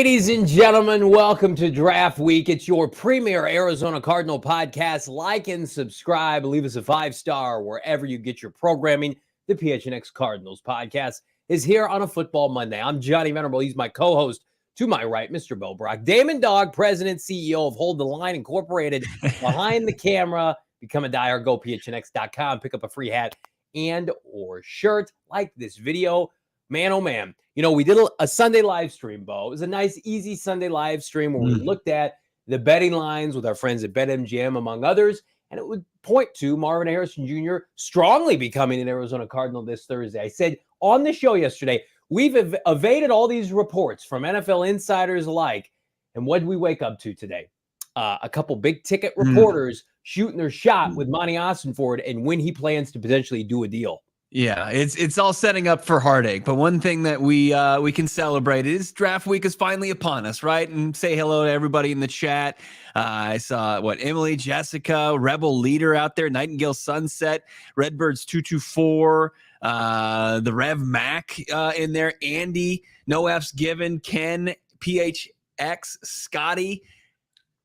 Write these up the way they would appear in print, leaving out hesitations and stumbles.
Ladies and gentlemen, welcome to Draft Week. It's your premier Arizona Cardinal podcast. Like and subscribe. Leave us a 5-star wherever you get your programming. The PHNX Cardinals podcast is here on a football Monday. I'm Johnny Venerable. He's my co-host. To my right, Mr. Brack. Damon, Dawg, President, CEO of Hold the Line Incorporated. Behind the camera, become a diehard. Go PHNX.com. Pick up a free hat and or shirt. Like this video. Man, oh man. You know, we did a Sunday live stream, Bo. It was a nice, easy Sunday live stream where we looked at the betting lines with our friends at BetMGM, among others, and it would point to Marvin Harrison Jr. strongly becoming an Arizona Cardinal this Thursday. I said on the show yesterday, we've evaded all these reports from NFL insiders alike, and what did we wake up to today? A couple big-ticket reporters shooting their shot with Monti Ossenfort and when he plans to potentially do a deal. Yeah, it's all setting up for heartache. But one thing that we can celebrate is draft week is finally upon us, right? And say hello to everybody in the chat. I saw Emily, Jessica, Rebel Leader out there, Nightingale Sunset, Redbirds 224, the Rev Mac in there, Andy, No F's Given, Ken, PHX, Scotty.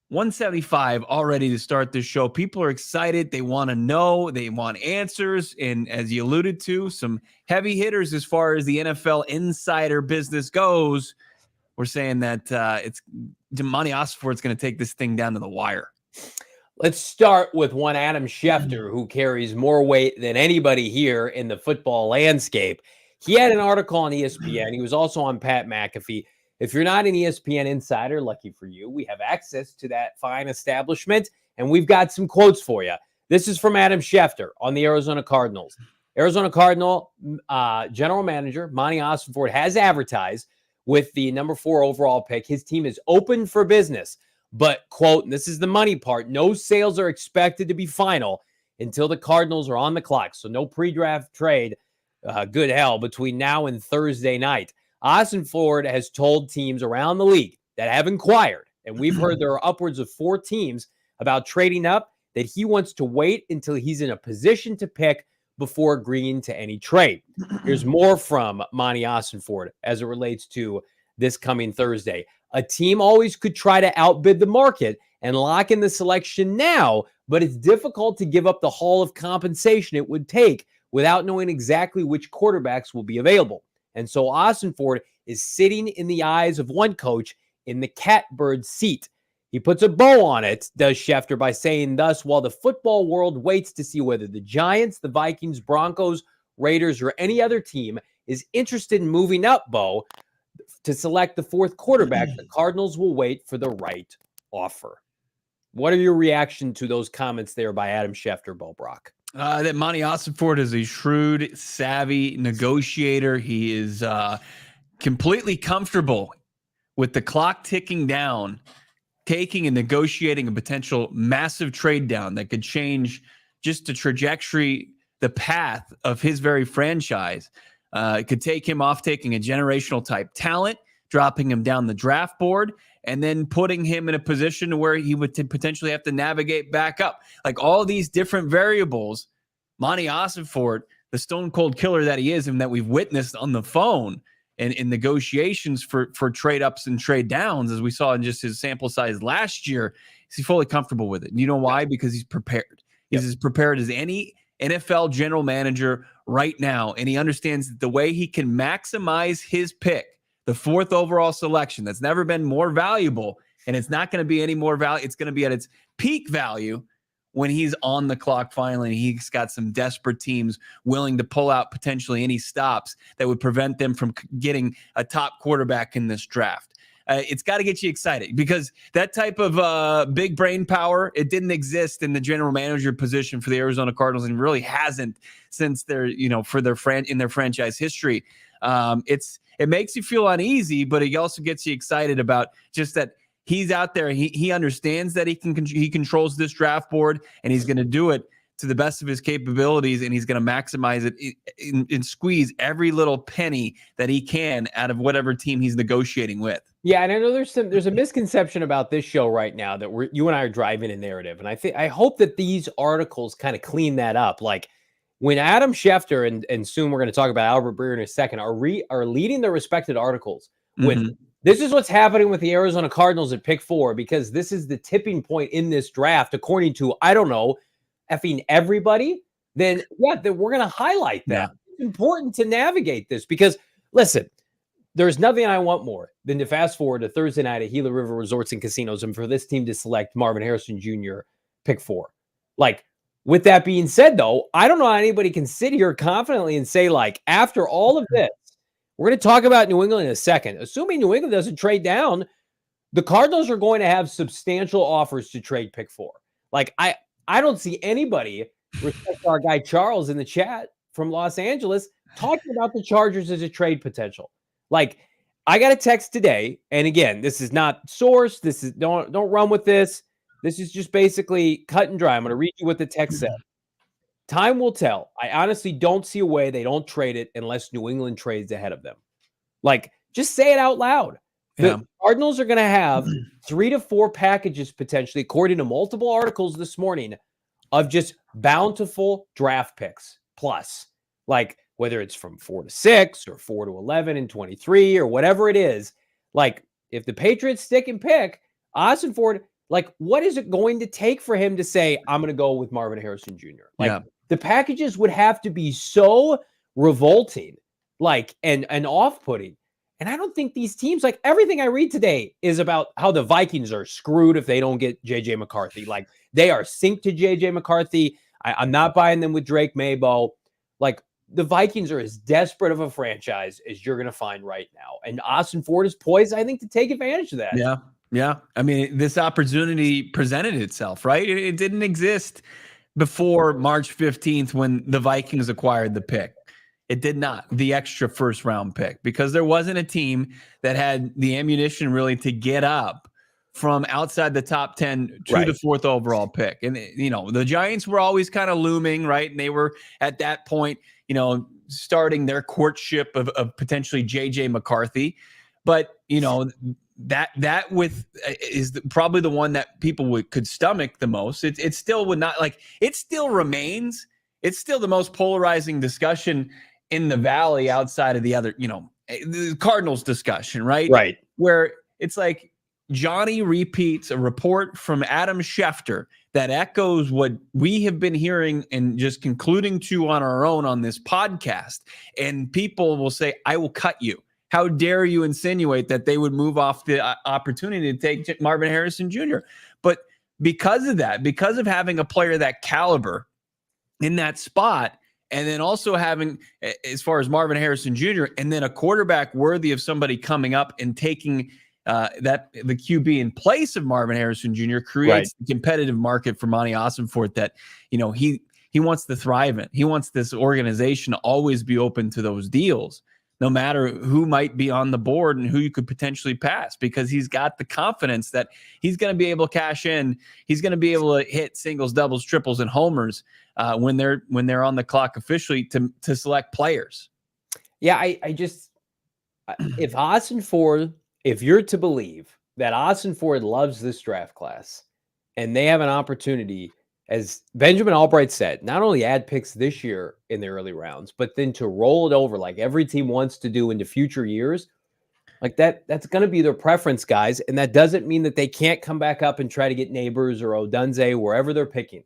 175 already to start this show. People are excited. They want to know. They want answers. And as you alluded to, some heavy hitters as far as the NFL insider business goes. We're saying that it's Monti Ossenfort's going to take this thing down to the wire. Let's start with one Adam Schefter, who carries more weight than anybody here in the football landscape. He had an article on ESPN. He was also on Pat McAfee. If you're not an ESPN insider, lucky for you, we have access to that fine establishment, and we've got some quotes for you. This is from Adam Schefter on the Arizona Cardinals. Arizona Cardinal general manager Monti Ossenfort has advertised with the number 4 overall pick. His team is open for business, but, quote, and this is the money part, no sales are expected to be final until the Cardinals are on the clock. So no pre-draft trade, good hell, between now and Thursday night. Ossenfort has told teams around the league that have inquired, and we've heard there are upwards of 4 teams about trading up, that he wants to wait until he's in a position to pick before agreeing to any trade. Here's more from Monti Ossenfort as it relates to this coming Thursday. A team always could try to outbid the market and lock in the selection now, but it's difficult to give up the haul of compensation it would take without knowing exactly which quarterbacks will be available. And so Ossenfort is sitting in the eyes of one coach in the catbird seat. He puts a bow on it, does Schefter, by saying thus, while the football world waits to see whether the Giants, the Vikings, Broncos, Raiders, or any other team is interested in moving up, Bo, to select the 4th quarterback, the Cardinals will wait for the right offer. What are your reaction to those comments there by Adam Schefter, Bo Brack? That Monti Ossenfort is a shrewd, savvy negotiator. He is completely comfortable with the clock ticking down, taking and negotiating a potential massive trade down that could change just the trajectory, the path of his very franchise. It could take him off taking a generational type talent, dropping him down the draft board, and then putting him in a position where he would potentially have to navigate back up. Like all these different variables, Monti Ossenfort, the stone cold killer that he is and that we've witnessed on the phone and in negotiations for trade ups and trade downs, as we saw in just his sample size last year, he's fully comfortable with it. And you know why? Because he's prepared. He's as prepared as any NFL general manager right now. And he understands that the way he can maximize his pick, the 4th overall selection, that's never been more valuable, and it's not going to be any more value. It's going to be at its peak value when he's on the clock finally. And he's got some desperate teams willing to pull out potentially any stops that would prevent them from getting a top quarterback in this draft. it's got to get you excited because that type of big brain power, it didn't exist in the general manager position for the Arizona Cardinals and really hasn't since their, for their in their franchise history. It makes you feel uneasy, but it also gets you excited about just that he's out there. He understands that he controls this draft board, and he's going to do it to the best of his capabilities, and he's going to maximize it and squeeze every little penny that he can out of whatever team he's negotiating with. Yeah, and I know there's a misconception about this show right now that you and I are driving a narrative, and I hope that these articles kind of clean that up. Like when Adam Schefter and soon we're going to talk about Albert Breer in a second are leading their respected articles with this is what's happening with the Arizona Cardinals at pick 4 because this is the tipping point in this draft according to I don't know effing everybody. Then we're going to highlight that. Yeah. It's important to navigate this because listen. There's nothing I want more than to fast forward to Thursday night at Gila River Resorts and Casinos and for this team to select Marvin Harrison Jr. pick 4. Like, with that being said, though, I don't know how anybody can sit here confidently and say, like, after all of this, we're going to talk about New England in a second. Assuming New England doesn't trade down, the Cardinals are going to have substantial offers to trade pick 4. Like, I don't see anybody, respect our guy Charles in the chat from Los Angeles, talking about the Chargers as a trade potential. Like, I got a text today, and again, this is not sourced. This is don't run with this. This is just basically cut and dry. I'm going to read you what the text said. Time will tell. I honestly don't see a way they don't trade it unless New England trades ahead of them. Like, just say it out loud. The Cardinals are going to have 3 to 4 packages potentially, according to multiple articles this morning, of just bountiful draft picks plus, like. Whether it's from 4 to 6 or 4 to 11 and 23 or whatever it is, like if the Patriots stick and pick Ossenfort, like what is it going to take for him to say, I'm going to go with Marvin Harrison Jr.? Like the packages would have to be so revolting, like and off-putting. And I don't think these teams, like everything I read today is about how the Vikings are screwed if they don't get JJ McCarthy. Like they are synced to JJ McCarthy. I'm not buying them with Drake Maye. Like, the Vikings are as desperate of a franchise as you're going to find right now. And Ossenfort is poised, I think, to take advantage of that. Yeah. Yeah. I mean, this opportunity presented itself, right? It didn't exist before March 15th when the Vikings acquired the pick. It did not, the extra first round pick, because there wasn't a team that had the ammunition really to get up from outside the top 10 to the 4th overall pick. And, the Giants were always kind of looming, right? And they were at that point, starting their courtship of potentially JJ McCarthy. But, that with is probably the one that people could stomach the most. It still would not it still remains. It's still the most polarizing discussion in the Valley outside of the other, the Cardinals discussion, right? Right. Where it's like, Johnny repeats a report from Adam Schefter that echoes what we have been hearing and just concluding to on our own on this podcast. And people will say, I will cut you. How dare you insinuate that they would move off the opportunity to take Marvin Harrison Jr.? But because of that, because of having a player that caliber in that spot, and then also having, as far as Marvin Harrison Jr., and then a quarterback worthy of somebody coming up and taking that the QB in place of Marvin Harrison Jr. creates a competitive market for Monti Ossenfort that, he wants to thrive in. He wants this organization to always be open to those deals, no matter who might be on the board and who you could potentially pass, because he's got the confidence that he's going to be able to cash in. He's going to be able to hit singles, doubles, triples, and homers when they're on the clock officially to select players. Yeah, I just if Ossenfort. If you're to believe that Ossenfort loves this draft class and they have an opportunity, as Benjamin Albright said, not only add picks this year in the early rounds, but then to roll it over like every team wants to do into future years, like that's going to be their preference, guys. And that doesn't mean that they can't come back up and try to get Neighbors or Odunze, wherever they're picking.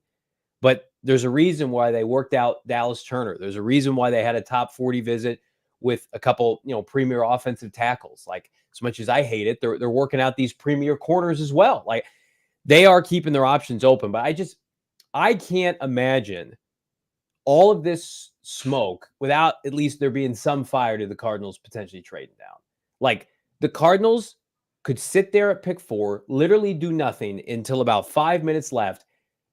But there's a reason why they worked out Dallas Turner. There's a reason why they had a top 40 visit with a couple, premier offensive tackles. Like, as much as I hate it, they're working out these premier corners as well. Like, they are keeping their options open. But I can't imagine all of this smoke without at least there being some fire to the Cardinals potentially trading down. Like, the Cardinals could sit there at pick 4, literally do nothing until about 5 minutes left,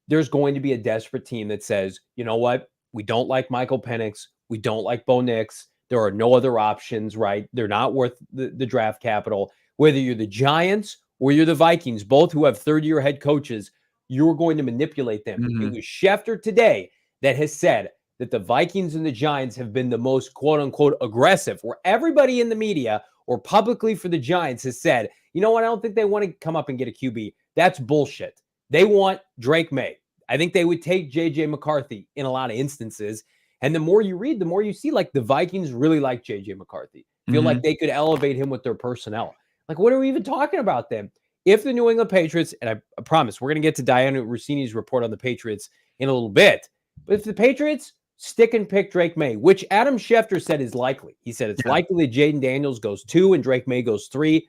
there's going to be a desperate team that says, you know what? We don't like Michael Penix. We don't like Bo Nix. There are no other options, right? They're not worth the draft capital. Whether you're the Giants or you're the Vikings, both who have third-year head coaches, you're going to manipulate them. It was Schefter today that has said that the Vikings and the Giants have been the most quote-unquote aggressive, where everybody in the media or publicly for the Giants has said, you know what? I don't think they want to come up and get a QB. That's bullshit. They want Drake Maye. I think they would take J.J. McCarthy in a lot of instances. And the more you read, the more you see, like, the Vikings really like J.J. McCarthy. Feel like they could elevate him with their personnel. Like, what are we even talking about then? If the New England Patriots, and I promise we're going to get to Diana Rossini's report on the Patriots in a little bit, but if the Patriots stick and pick Drake Maye, which Adam Schefter said is likely. He said it's likely that Jaden Daniels goes 2 and Drake Maye goes 3.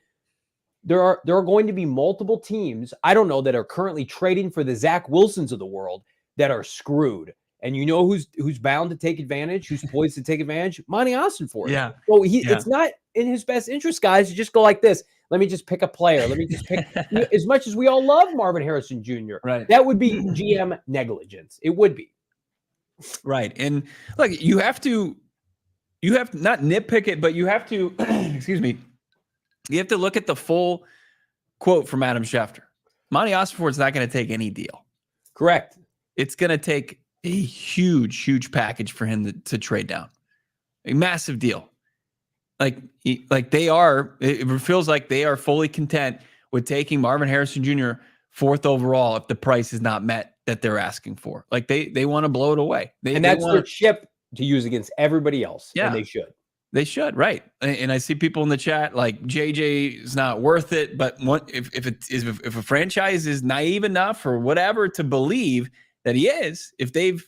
There are going to be multiple teams, I don't know, that are currently trading for the Zach Wilsons of the world that are screwed. And you know who's bound to take advantage, who's poised to take advantage? Monti Ossenfort. Yeah. So it's not in his best interest, guys, to just go like this. Let me just pick a player. Let me just pick. As much as we all love Marvin Harrison Jr., right? That would be GM negligence. It would be. Right. And look, you have to not nitpick it, but you have to, excuse me, you have to look at the full quote from Adam Schefter. Monti Ossenfort's not going to take any deal. Correct. It's going to take a huge, huge package for him to trade down. A massive deal. Like they are, it feels like they are fully content with taking Marvin Harrison Jr. 4th overall if the price is not met that they're asking for. Like they want to blow it away. That's their chip to use against everybody else. Yeah. And they should. They should, right? And I see people in the chat like JJ is not worth it, but if a franchise is naive enough or whatever to believe that he is, if they've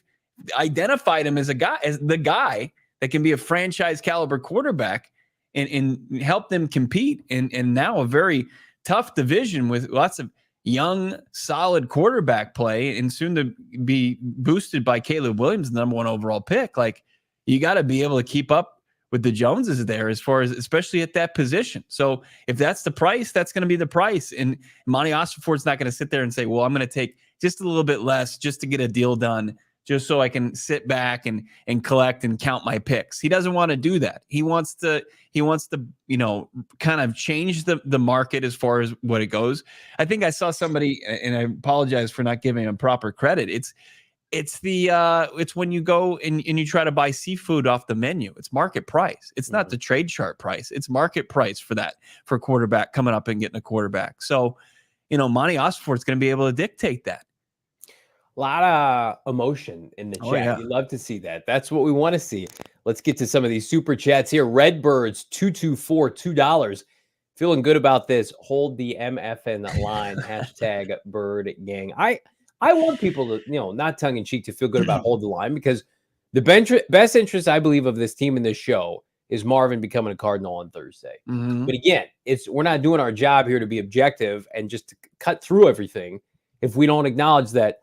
identified him as the guy that can be a franchise caliber quarterback and help them compete in now a very tough division with lots of young, solid quarterback play and soon to be boosted by Caleb Williams, the #1 overall pick, like you got to be able to keep up with the Joneses there as far as especially at that position. So if that's the price, that's going to be the price. And Monti Ossenfort's not going to sit there and say, well, I'm going to take just a little bit less just to get a deal done, just so I can sit back and collect and count my picks. He doesn't want to do that. He wants to, kind of change the market as far as what it goes. I think I saw somebody, and I apologize for not giving him proper credit. It's when you go and you try to buy seafood off the menu. It's market price. It's not the trade chart price. It's market price for quarterback coming up and getting a quarterback. So, Monti Ossenfort's going to be able to dictate that. A lot of emotion in the chat. Yeah. You love to see that. That's what we want to see. Let's get to some of these super chats here. Redbirds 224 $2. Feeling good about this. Hold the MFN line. Hashtag bird gang. I want people to, not tongue in cheek, to feel good about hold the line, because the best interest, I believe, of this team in this show is Marvin becoming a Cardinal on Thursday. But again, we're not doing our job here to be objective and just to cut through everything if we don't acknowledge that,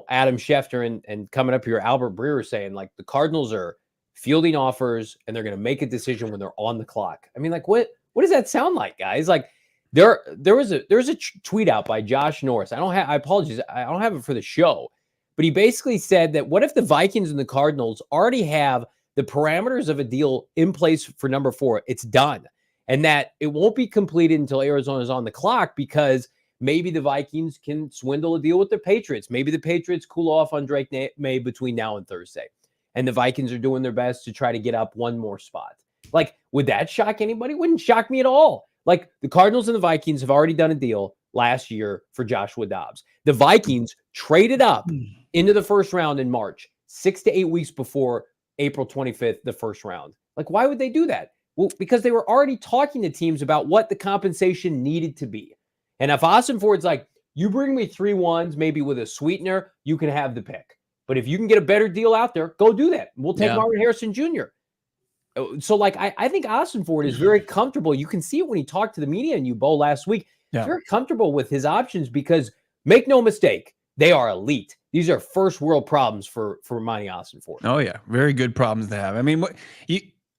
Adam Schefter and coming up here, Albert Breer saying, like, the Cardinals are fielding offers and they're going to make a decision when they're on the clock. I mean, like, what does that sound like, guys? Like, there was a tweet out by Josh Norris. I apologize. I don't have it for the show, but he basically said that what if the Vikings and the Cardinals already have the parameters of a deal in place for number 4? It's done. And that it won't be completed until Arizona's on the clock, because maybe the Vikings can swindle a deal with the Patriots. Maybe the Patriots cool off on Drake Maye between now and Thursday. And the Vikings are doing their best to try to get up one more spot. Like, would that shock anybody? Wouldn't shock me at all. Like, the Cardinals and the Vikings have already done a deal last year for Joshua Dobbs. The Vikings traded up into the first round in March, 6 to 8 weeks before April 25th, the first round. Like, why would they do that? Well, because they were already talking to teams about what the compensation needed to be. And if Ossenfort's like, you bring me 3 ones, maybe with a sweetener, you can have the pick. But if you can get a better deal out there, go do that. We'll take Marvin Harrison Jr. So, like, I think Ossenfort is very comfortable. You can see it when he talked to the media in Bo last week. Yeah. Very comfortable with his options, because make no mistake, they are elite. These are first world problems for Monti Ossenfort. Oh yeah, very good problems to have. I mean,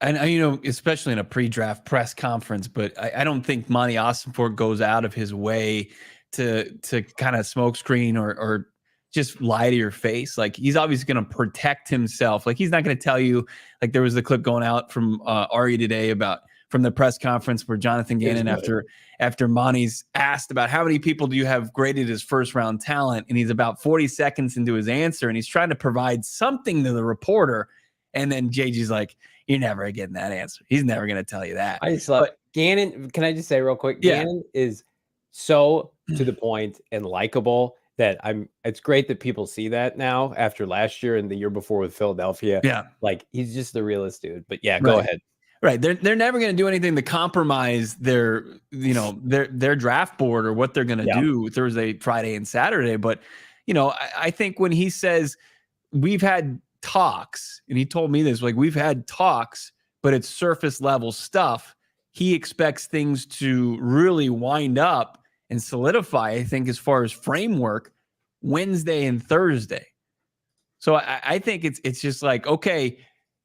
And especially in a pre-draft press conference, but I don't think Monti Ossenfort goes out of his way to kind of smokescreen or just lie to your face. Like, he's obviously going to protect himself. Like, he's not going to tell you, like, there was the clip going out from Ari today from the press conference where Jonathan Gannon, after Monty's asked about how many people do you have graded as first round talent, and he's about 40 seconds into his answer, and he's trying to provide something to the reporter, and then JG's like, you're never getting that answer. He's never going to tell you that. I just love Gannon. Can I just say real quick? Yeah. Gannon is so to the point and likable that it's great that people see that now after last year and the year before with Philadelphia. Yeah. Like, he's just the realest dude. But yeah, go ahead. Right. They're never going to do anything to compromise their draft board or what they're going to do Thursday, Friday, and Saturday. But, I think when he says we've had talks, and he told me this, like, we've had talks, but it's surface level stuff. He expects things to really wind up and solidify, I think, as far as framework, Wednesday and Thursday. So I think it's just like, okay,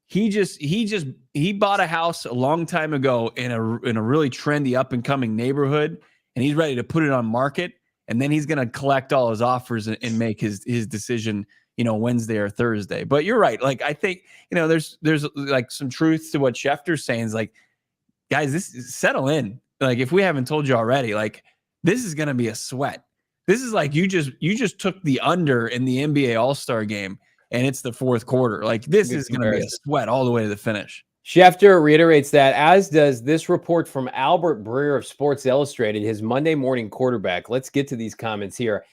he bought a house a long time ago in a really trendy up and coming neighborhood, and he's ready to put it on market, and then he's going to collect all his offers and make his decision, Wednesday or Thursday. But you're right. Like, I think, there's like some truth to what Schefter's saying. Is like, guys, settle in. Like, if we haven't told you already, like, this is going to be a sweat. This is like, you just took the under in the NBA All-Star game, and it's the fourth quarter. Like, this is going to be a sweat all the way to the finish. Schefter reiterates that, as does this report from Albert Breer of Sports Illustrated, his Monday morning quarterback. Let's get to these comments here.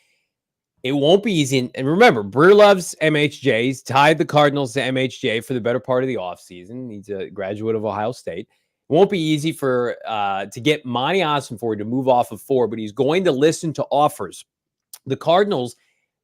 It won't be easy. And remember, Breer loves MHJ. He's tied the Cardinals to MHJ for the better part of the offseason. He's a graduate of Ohio State. It won't be easy to get Monti Ossenfort to move off of 4, but he's going to listen to offers. The Cardinals,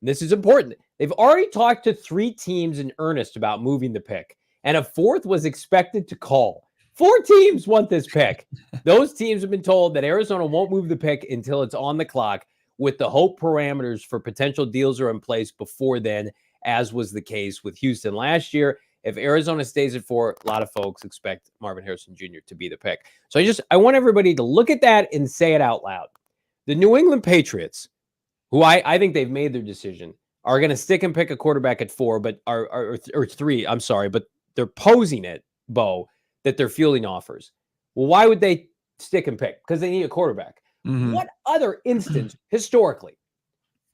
this is important, they've already talked to 3 teams in earnest about moving the pick, and a 4th was expected to call. 4 teams want this pick. Those teams have been told that Arizona won't move the pick until it's on the clock, with the hope parameters for potential deals are in place before then, as was the case with Houston last year. If Arizona stays at 4, a lot of folks expect Marvin Harrison Jr. to be the pick. So I want everybody to look at that and say it out loud. The New England Patriots, who I think they've made their decision, are going to stick and pick a quarterback at 4, but or 3. I'm sorry, but they're posing it, Bo, that they're fielding offers. Well, why would they stick and pick? Because they need a quarterback. Mm-hmm. What other instance historically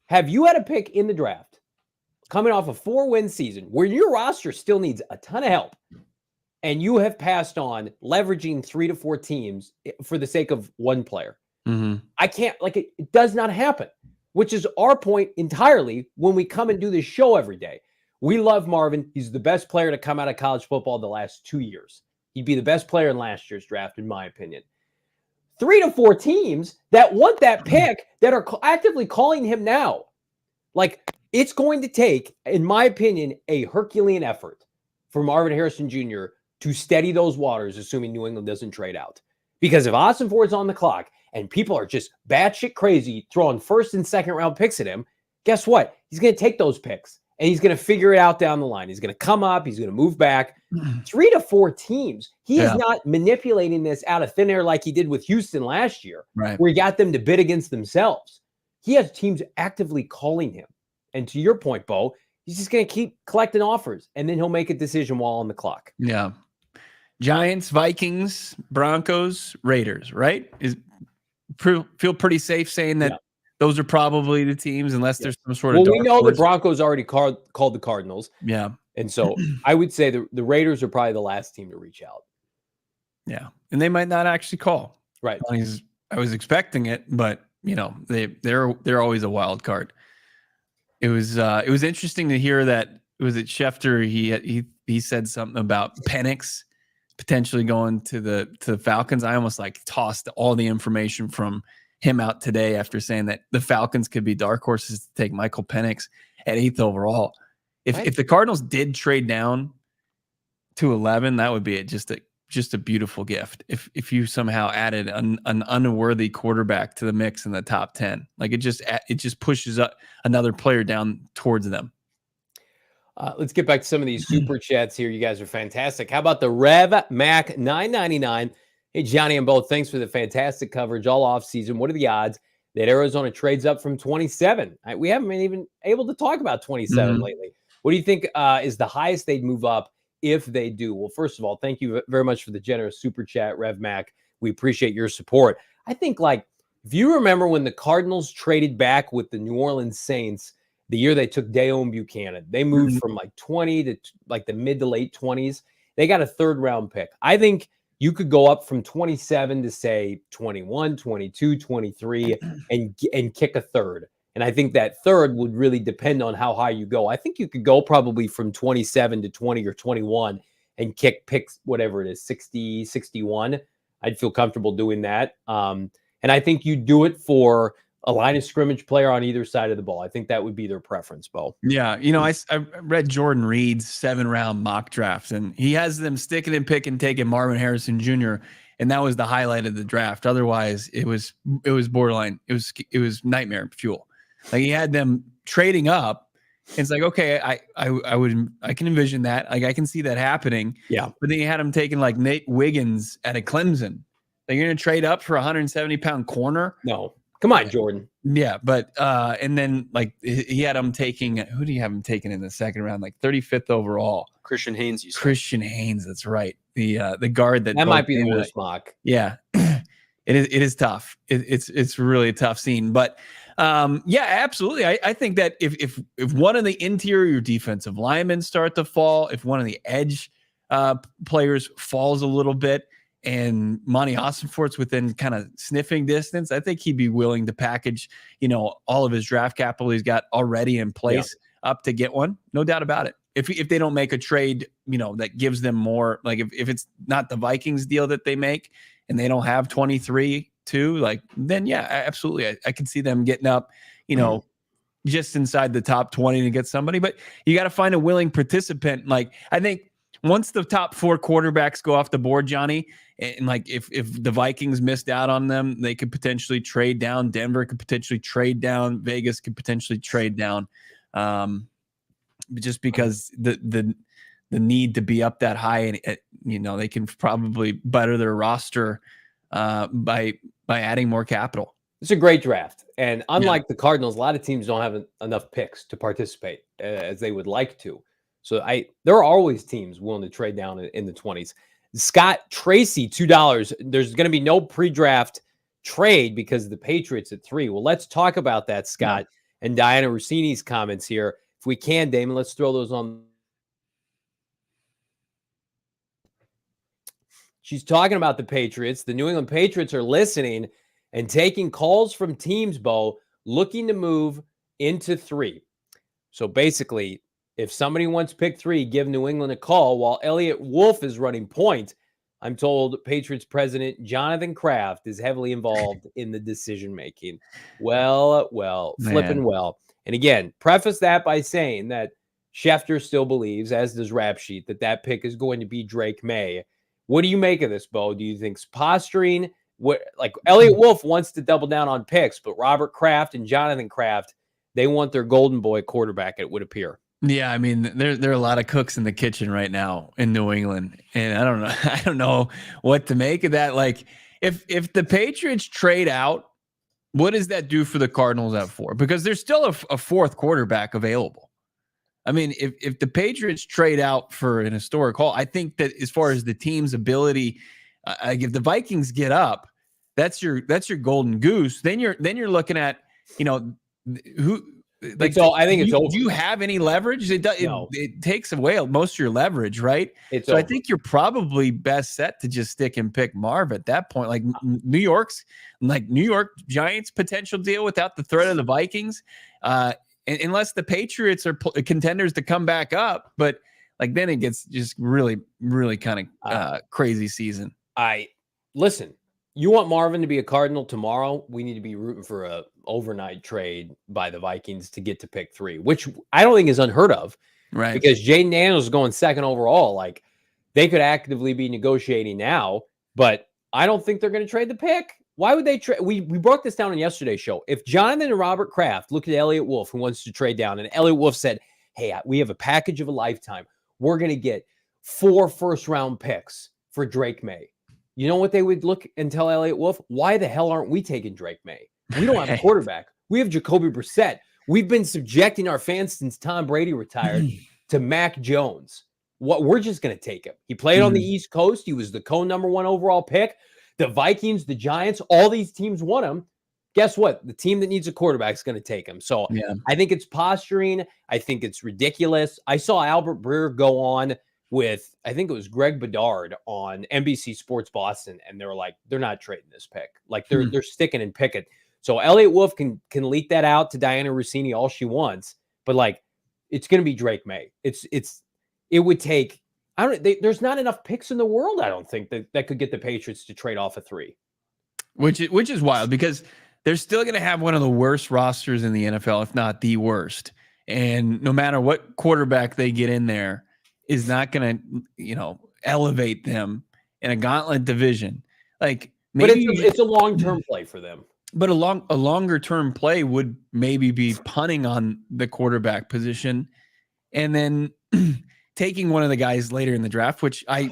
have you had a pick in the draft coming off a 4-win season where your roster still needs a ton of help, and you have passed on leveraging 3 to 4 teams for the sake of one player? Mm-hmm. I can't, like, it does not happen, which is our point entirely when we come and do this show every day. We love Marvin. He's the best player to come out of college football the last 2 years. He'd be the best player in last year's draft, in my opinion. 3 to 4 teams that want that pick that are actively calling him now. Like, it's going to take, in my opinion, a Herculean effort for Marvin Harrison Jr. to steady those waters, assuming New England doesn't trade out. Because if Ossenfort's on the clock and people are just batshit crazy throwing first and second round picks at him, guess what? He's going to take those picks and he's going to figure it out down the line. He's going to come up. He's going to move back. 3 to 4 teams. He is not manipulating this out of thin air like he did with Houston last year, where he got them to bid against themselves. He has teams actively calling him. And to your point, Bo, he's just going to keep collecting offers, and then he'll make a decision while on the clock. Yeah. Giants, Vikings, Broncos, Raiders, right? Feel pretty safe saying that those are probably the teams, unless there's some sort of we know the Broncos already called the Cardinals. Yeah. And so I would say the Raiders are probably the last team to reach out. Yeah. And they might not actually call. Right. I was expecting it, but they're always a wild card. It was interesting to hear that it was at Schefter. He said something about Penix potentially going to the Falcons. I almost tossed all the information from him out today after saying that the Falcons could be dark horses to take Michael Penix at 8th overall. If the Cardinals did trade down to 11, that would be just a beautiful gift. If you somehow added an unworthy quarterback to the mix in the top 10, like it just pushes up another player down towards them. Let's get back to some of these super chats here. You guys are fantastic. How about the Rev Mac 999? Hey, Johnny and both, thanks for the fantastic coverage all off season. What are the odds that Arizona trades up from 27? We haven't been even able to talk about 27 lately. What do you think is the highest they'd move up if they do? Well, first of all, thank you very much for the generous super chat, Rev Mac. We appreciate your support. I think, like, if you remember when the Cardinals traded back with the New Orleans Saints, the year they took Dale Buchanan, they moved from like 20 to like the mid to late 20s. They got a third round pick. I think you could go up from 27 to say 21, 22, 23 and kick a third. And I think that third would really depend on how high you go. I think you could go probably from 27 to 20 or 21 and kick picks, whatever it is, 60, 61. I'd feel comfortable doing that. And I think you do it for a line of scrimmage player on either side of the ball. I think that would be their preference, Bo. Yeah. You know, I read Jordan Reed's 7-round mock draft, and he has them sticking and picking, taking Marvin Harrison Jr., and that was the highlight of the draft. Otherwise, it was borderline. It was nightmare fuel. Like, he had them trading up. It's like, okay, I can envision that. Like, I can see that happening. Yeah. But then you had him taking like Nate Wiggins out of Clemson. Like, you're going to trade up for a 170-pound corner? No. Come on, Jordan. Yeah, but and then like he had him taking, who do you have him taking in the second round? Like 35th overall. Christian Haynes. Christian Haynes, that's right. The guard that might be the worst mock. Yeah, it is tough. It's really a tough scene. But yeah, absolutely. I think that if one of the interior defensive linemen start to fall, if one of the edge players falls a little bit, and Monti Ossenfort's within kind of sniffing distance, I think he'd be willing to package, you know, all of his draft capital he's got already in place up to get one. No doubt about it. If they don't make a trade, you know, that gives them more, like if it's not the Vikings deal that they make and they don't have 23 too, like, then yeah, absolutely. I can see them getting up, you know, just inside the top 20 to get somebody, but you got to find a willing participant. Like, I think once the top 4 quarterbacks go off the board, Johnny, and like if the Vikings missed out on them, they could potentially trade down. Denver could potentially trade down. Vegas could potentially trade down, just because the need to be up that high, and you know, they can probably better their roster by adding more capital. It's a great draft, and unlike the Cardinals, a lot of teams don't have enough picks to participate as they would like to. So there are always teams willing to trade down in the 20s. Scott Tracy, $2. There's going to be no pre-draft trade because of the Patriots at 3. Well, let's talk about that, Scott, and Diana Rossini's comments here. If we can, Damon, let's throw those on. She's talking about the Patriots. The New England Patriots are listening and taking calls from teams, Bo, looking to move into 3. So basically, if somebody wants pick 3, give New England a call. While Elliott Wolf is running point, I'm told Patriots president Jonathan Kraft is heavily involved in the decision-making. Well, flipping well. And again, preface that by saying that Schefter still believes, as does Rap Sheet, that pick is going to be Drake Maye. What do you make of this, Bo? Do you think it's posturing? Like Elliott Wolf wants to double down on picks, but Robert Kraft and Jonathan Kraft, they want their golden boy quarterback, it would appear. Yeah, I mean, there are a lot of cooks in the kitchen right now in New England, and I don't know what to make of that. Like, if the Patriots trade out, what does that do for the Cardinals at 4? Because there's still a fourth quarterback available. I mean, if the Patriots trade out for an historic haul, I think that as far as the team's ability, like if the Vikings get up, that's your golden goose. Then you're looking at, you know, who. Like, I think it's over. Do you have any leverage? It takes away most of your leverage, right? It's over. I think you're probably best set to just stick and pick Marv at that point. Like New York Giants potential deal without the threat of the Vikings, unless the Patriots are contenders to come back up. But like then it gets just really, really kind of crazy season. Listen. You want Marvin to be a Cardinal tomorrow? We need to be rooting for a overnight trade by the Vikings to get to pick 3, which I don't think is unheard of. Right. Because Jaden Daniels is going 2nd overall. Like, they could actively be negotiating now, but I don't think they're going to trade the pick. Why would they trade? We broke this down on yesterday's show. If Jonathan and Robert Kraft looked at Elliott Wolf, who wants to trade down, and Elliott Wolf said, hey, we have a package of a lifetime. We're going to get 4 first-round picks for Drake Maye. You know what they would look and tell Elliott Wolf? Why the hell aren't we taking Drake Maye? We don't have a quarterback. We have Jacoby Brissett. We've been subjecting our fans since Tom Brady retired to Mac Jones. We're just going to take him. He played on the East Coast. He was the co-number 1 overall pick. The Vikings, the Giants, all these teams want him. Guess what? The team that needs a quarterback is going to take him. So I think it's posturing. I think it's ridiculous. I saw Albert Breer go on with, I think it was Greg Bedard on NBC Sports Boston, and they were like, they're not trading this pick. Like they're sticking and picking. So Elliott Wolf can leak that out to Diana Rossini all she wants, but like it's going to be Drake Maye. It would take, there's not enough picks in the world, I don't think, that could get the Patriots to trade off a 3. Which is wild, because they're still going to have one of the worst rosters in the NFL, if not the worst. And no matter what quarterback they get in there is not going to, elevate them in a gauntlet division. Like maybe it's a long-term play for them. But a longer-term play would maybe be punting on the quarterback position and then taking one of the guys later in the draft, which I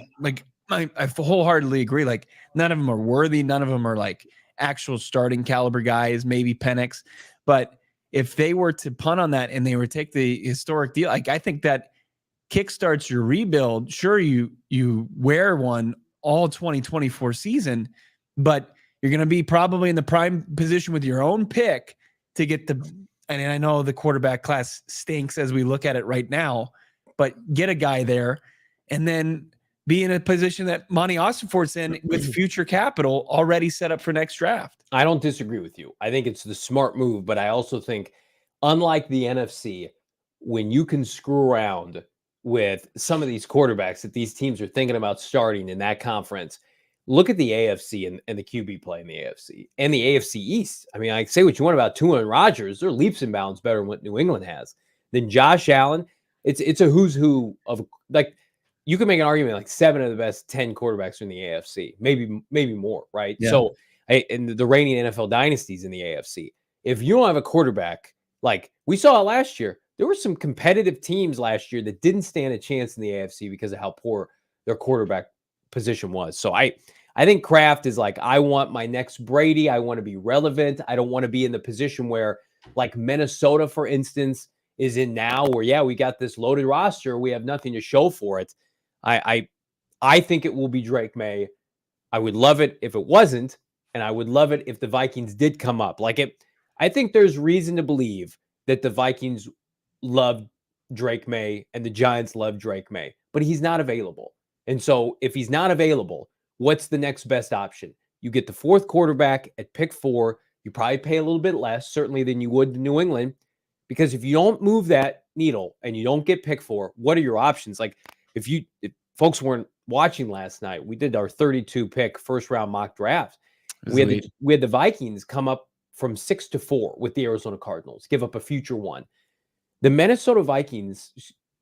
wholeheartedly agree. Like none of them are worthy. None of them are like actual starting caliber guys, maybe PHNX. But if they were to punt on that and they were to take the historic deal, like I think that kickstarts your rebuild. Sure, you wear one all 2024 season, but you're going to be probably in the prime position with your own pick to get and I know the quarterback class stinks as we look at it right now, but get a guy there and then be in a position that Monti Ossenfort's in with future capital already set up for next draft. I don't disagree with you. I think it's the smart move, but I also think, unlike the NFC, when you can screw around with some of these quarterbacks that these teams are thinking about starting in that conference, look at the AFC and the QB play in the AFC and the AFC East. I mean, I say what you want about Tua and Rodgers. They're leaps and bounds better than what New England has. Then Josh Allen, it's a who's who of, like, you can make an argument like 7 of the best 10 quarterbacks are in the AFC, maybe more, right? Yeah. So, and the reigning NFL dynasties in the AFC. If you don't have a quarterback, like we saw last year, there were some competitive teams last year that didn't stand a chance in the AFC because of how poor their quarterback position was. So I think Kraft is like, I want my next Brady. I want to be relevant. I don't want to be in the position where, like Minnesota, for instance, is in now, where we got this loaded roster, we have nothing to show for it. I think it will be Drake Maye. I would love it if it wasn't, and I would love it if the Vikings did come up. I think there's reason to believe that the Vikings love Drake Maye and the Giants love Drake Maye, but he's not available. And so if he's not available, what's the next best option? You get the 4th quarterback at pick 4. You probably pay a little bit less, certainly, than you would in New England, because if you don't move that needle and you don't get pick 4, what are your options? Like if folks weren't watching last night, we did our 32 pick first round mock draft. We had the Vikings come up from 6-4 with the Arizona Cardinals, give up a future 1. The Minnesota Vikings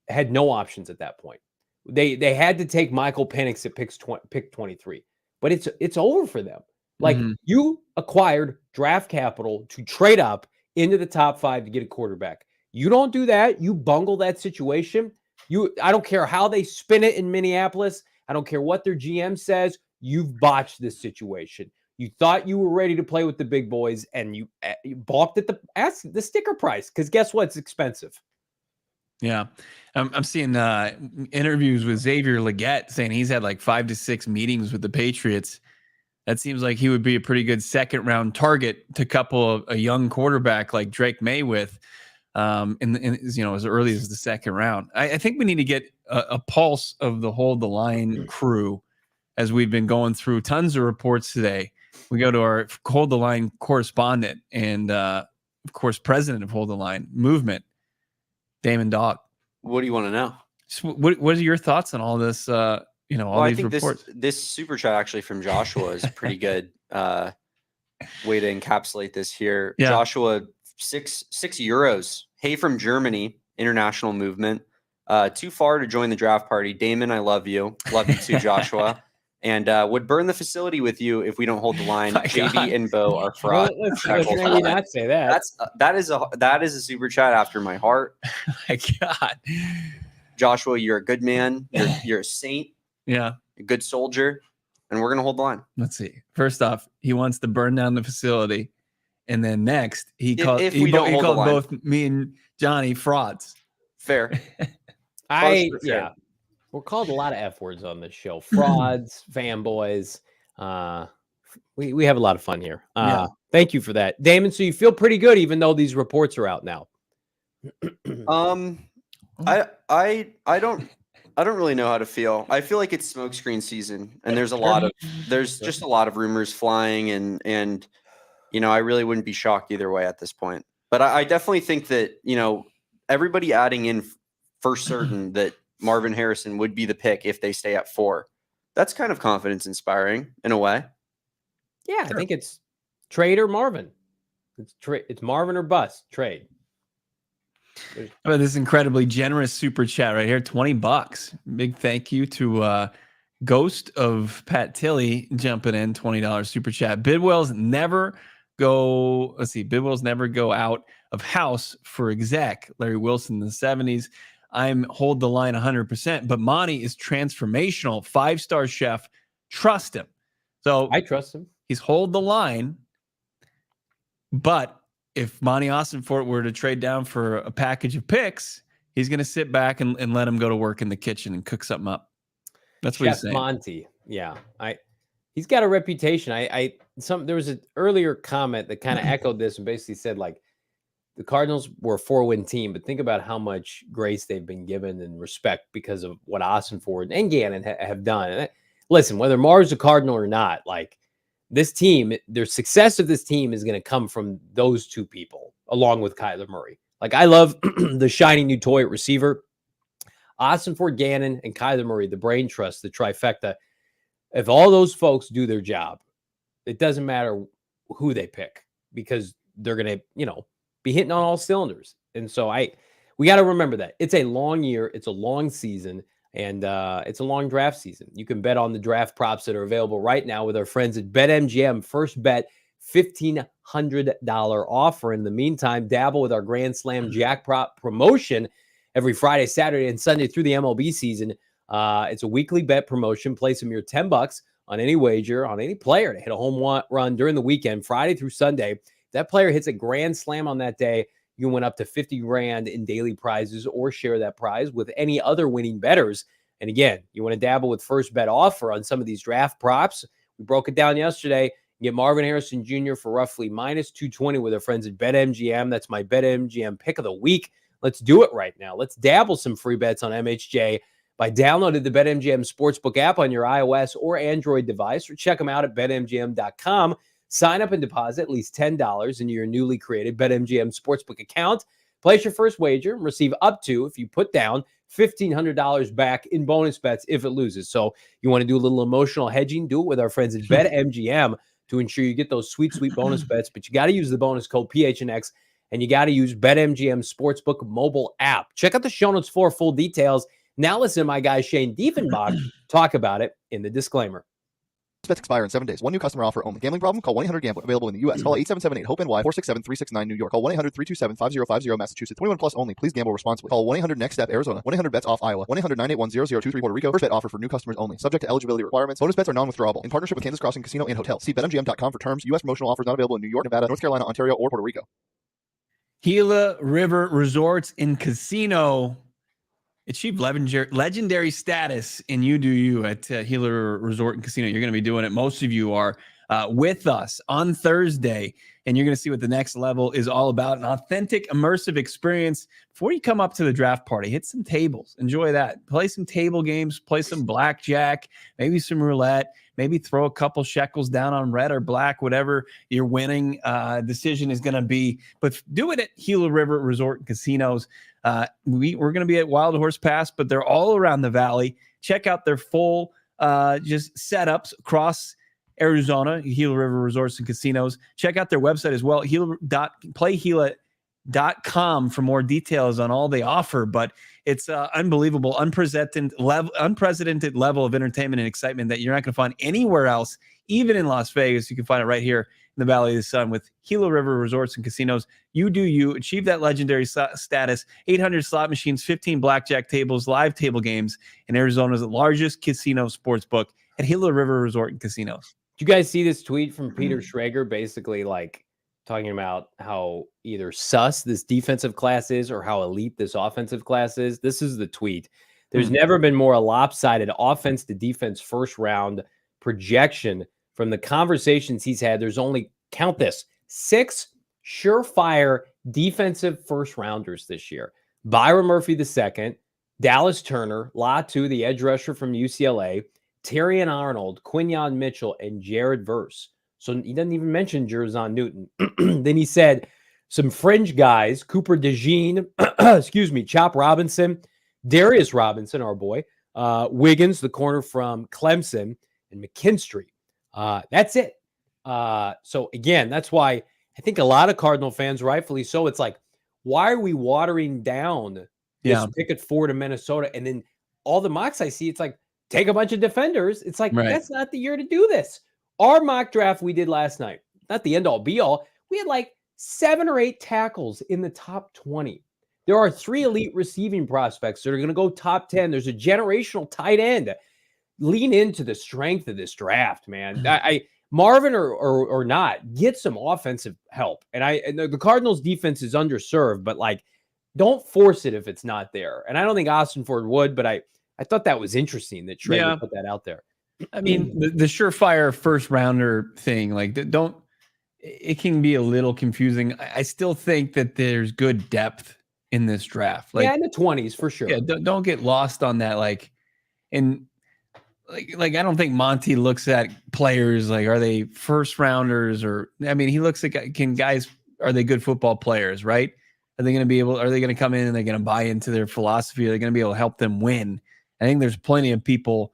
had no options at that point. They had to take Michael Penix at pick 23, but it's over for them. Like you acquired draft capital to trade up into the top 5 to get a quarterback. You don't do that. You bungle that situation. I don't care how they spin it in Minneapolis. I don't care what their GM says. You've botched this situation. You thought you were ready to play with the big boys, and you balked at the sticker price, because guess what? It's expensive. Yeah. I'm seeing interviews with Xavier Legette saying he's had like 5 to 6 meetings with the Patriots. That seems like he would be a pretty good 2nd round target to couple a young quarterback like Drake Maye with as early as the 2nd round. I think we need to get a pulse of the Hold the Line crew as we've been going through tons of reports today. We go to our Hold the Line correspondent and, of course, president of Hold the Line movement, Damon Dawg. What do you want to know? What are your thoughts on all this? All these reports. This super chat actually from Joshua is a pretty good way to encapsulate this here. Yeah. Joshua, 6 euros. Hey, from Germany, international movement. Too far to join the draft party. Damon, I love you. Love you too, Joshua. and would burn the facility with you if we don't hold the line. JB God. and Bo are fraud. Let's maybe not say that. That is a super chat after my heart. My God. Joshua, you're a good man. You're a saint. Yeah. A good soldier. And we're going to hold the line. Let's see. First off, he wants to burn down the facility. And then next, he called both me and Johnny frauds. Fair. Yeah. We're called a lot of F words on this show. Frauds, fanboys. We have a lot of fun here. Thank you for that. Damon, so you feel pretty good even though these reports are out now. I don't really know how to feel. I feel like it's smokescreen season, and there's just a lot of rumors flying, and I really wouldn't be shocked either way at this point. But I definitely think that everybody adding in for certain that Marvin Harrison would be the pick if they stay at 4. That's kind of confidence inspiring in a way. Yeah, sure. I think it's trade or Marvin. It's Marvin or bust. Trade. Oh, this incredibly generous super chat right here, $20. Big thank you to Ghost of Pat Tilley jumping in, $20 super chat. Bidwell's never go out of house for exec. Larry Wilson in the 70s. I'm hold the line 100%, but Monti is transformational. 5-star chef. Trust him. So I trust him. He's hold the line, but if Monti Ossenfort were to trade down for a package of picks, he's going to sit back and let him go to work in the kitchen and cook something up. That's what he's saying. Monti, yeah, he's got a reputation. There was an earlier comment that kind of echoed this and basically said like the Cardinals were a 4-win team, but think about how much grace they've been given and respect because of what Ossenfort and Gannon have done. And listen, whether Marv's a Cardinal or not, like. This team, their success of this team is going to come from those two people, along with Kyler Murray. Like, I love the shiny new toy at receiver. Ossenfort, Gannon, and Kyler Murray, the brain trust, the trifecta. If all those folks do their job, it doesn't matter who they pick because they're going to, be hitting on all cylinders. And so we got to remember that. It's a long year. It's a long season. And it's a long draft season. You can bet on the draft props that are available right now with our friends at BetMGM. First bet, $1,500 offer. In the meantime, dabble with our Grand Slam jackpot promotion every Friday, Saturday, and Sunday through the MLB season. It's a weekly bet promotion. Place a mere $10 on any wager on any player to hit a home run during the weekend, Friday through Sunday. If that player hits a Grand Slam on that day, you can win up to $50,000 in daily prizes or share that prize with any other winning bettors. And again, you want to dabble with first bet offer on some of these draft props. We broke it down yesterday. You get Marvin Harrison Jr. for roughly -220 with our friends at BetMGM. That's my BetMGM pick of the week. Let's do it right now. Let's dabble some free bets on MHJ by downloading the BetMGM Sportsbook app on your iOS or Android device, or check them out at BetMGM.com. Sign up and deposit at least $10 into your newly created BetMGM Sportsbook account. Place your first wager and receive up to, if you put down, $1,500 back in bonus bets if it loses. So you want to do a little emotional hedging, do it with our friends at BetMGM to ensure you get those sweet, sweet bonus bets. But you got to use the bonus code PHNX, and you got to use BetMGM Sportsbook mobile app. Check out the show notes for full details. Now listen to my guy Shane Diefenbach talk about it in the disclaimer. Bets expire in 7 days. One new customer offer only. Gambling problem? Call 1-800-GAMBLER. Available in the U.S. Call 877-8-HOPE-NY 467-369 New York. Call 1-800-327-5050 Massachusetts. 21 plus only. Please gamble responsibly. Call 1-800-NEXT-STEP Arizona. 1-800-BETS-OFF Iowa. 1-800-981-0023 Puerto Rico. First bet offer for new customers only. Subject to eligibility requirements. Bonus bets are non-withdrawable. In partnership with Kansas Crossing Casino and Hotel. See BetMGM.com for terms. U.S. promotional offers not available in New York, Nevada, North Carolina, Ontario, or Puerto Rico. Gila River Resorts and Casino achieve legendary status in You Do You at Gila Resort and Casino. You're going to be doing it. Most of you are with us on Thursday, and you're going to see what the next level is all about. An authentic, immersive experience. Before you come up to the draft party, hit some tables. Enjoy that. Play some table games. Play some blackjack. Maybe some roulette. Maybe throw a couple shekels down on red or black, whatever your winning decision is going to be. But do it at Gila River Resort and Casinos. We're going to be at Wild Horse Pass, but they're all around the valley. Check out their full just setups across Arizona, Gila River Resorts and Casinos. Check out their website as well, playGila com for more details on all they offer, but it's unbelievable, unprecedented level of entertainment and excitement that you're not going to find anywhere else, even in Las Vegas. You can find it right here in the Valley of the Sun with Gila River Resorts and Casinos. You do you. Achieve that legendary status. 800 slot machines, 15 blackjack tables, live table games, and Arizona's largest casino sports book at Gila River Resort and Casinos. Did you guys see this tweet from Peter Schrager, basically like talking about how either sus this defensive class is or how elite this offensive class is? This is the tweet. There's never been more lopsided offense to defense first round projection. From the conversations he's had, there's only, count this, 6 surefire defensive first rounders this year. Byron Murphy II, Dallas Turner, Latu, the edge rusher from UCLA, Terrion Arnold, Quinyon Mitchell, and Jared Verse. So he doesn't even mention Jerzon Newton. Then he said some fringe guys, Cooper DeJean, Chop Robinson, Darius Robinson, our boy, Wiggins, the corner from Clemson, and McKinstry. That's it. So again, that's why I think a lot of Cardinal fans, rightfully so, it's like, why are we watering down this pick at 4 to Minnesota? And then all the mocks I see, it's like, take a bunch of defenders. It's like, that's not the year to do this. Our mock draft we did last night, not the end all be all. We had like 7 or 8 tackles in the top 20. There are 3 elite receiving prospects that are going to go top 10. There's a generational tight end. Lean into the strength of this draft, man. Marvin or not, get some offensive help. And the Cardinals defense is underserved, but like, don't force it if it's not there. And I don't think Ossenfort would, but I thought that was interesting that Schrager put that out there. I mean, the surefire first rounder thing, like it can be a little confusing. I still think that there's good depth in this draft. Like, in the 20s for sure. Yeah, don't get lost on that. Like I don't think Monty looks at players like, are they first rounders, or I mean, he looks at are they good football players, right? Are they going to come in and they're going to buy into their philosophy? Are they going to be able to help them win? I think there's plenty of people,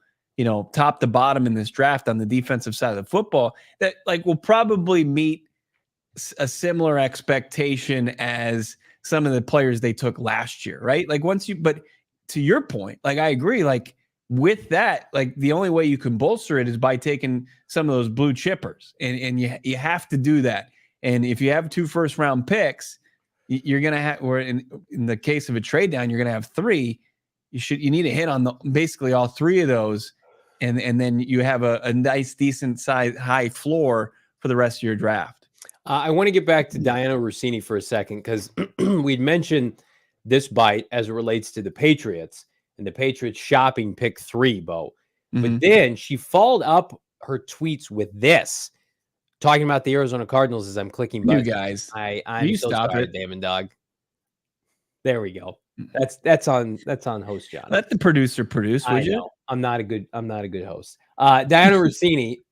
top to bottom in this draft on the defensive side of the football that like will probably meet a similar expectation as some of the players they took last year, right? Like but to your point, like I agree, like with that, like the only way you can bolster it is by taking some of those blue chippers, and you have to do that. And if you have 2 first round picks, you're going to have, or in the case of a trade down, you're going to have 3. You need to hit on basically all 3 of those. And then you have a nice, decent size, high floor for the rest of your draft. I want to get back to Diana Rossini for a second, because we'd mentioned this bite as it relates to the Patriots and the Patriots shopping pick 3, Bo. But then she followed up her tweets with this, talking about the Arizona Cardinals as I'm clicking buttons. You guys, I'm so sorry, Damon, Dawg. There we go. That's on host John. Let the producer produce, would you? I'm not a good host. Diana Rossini.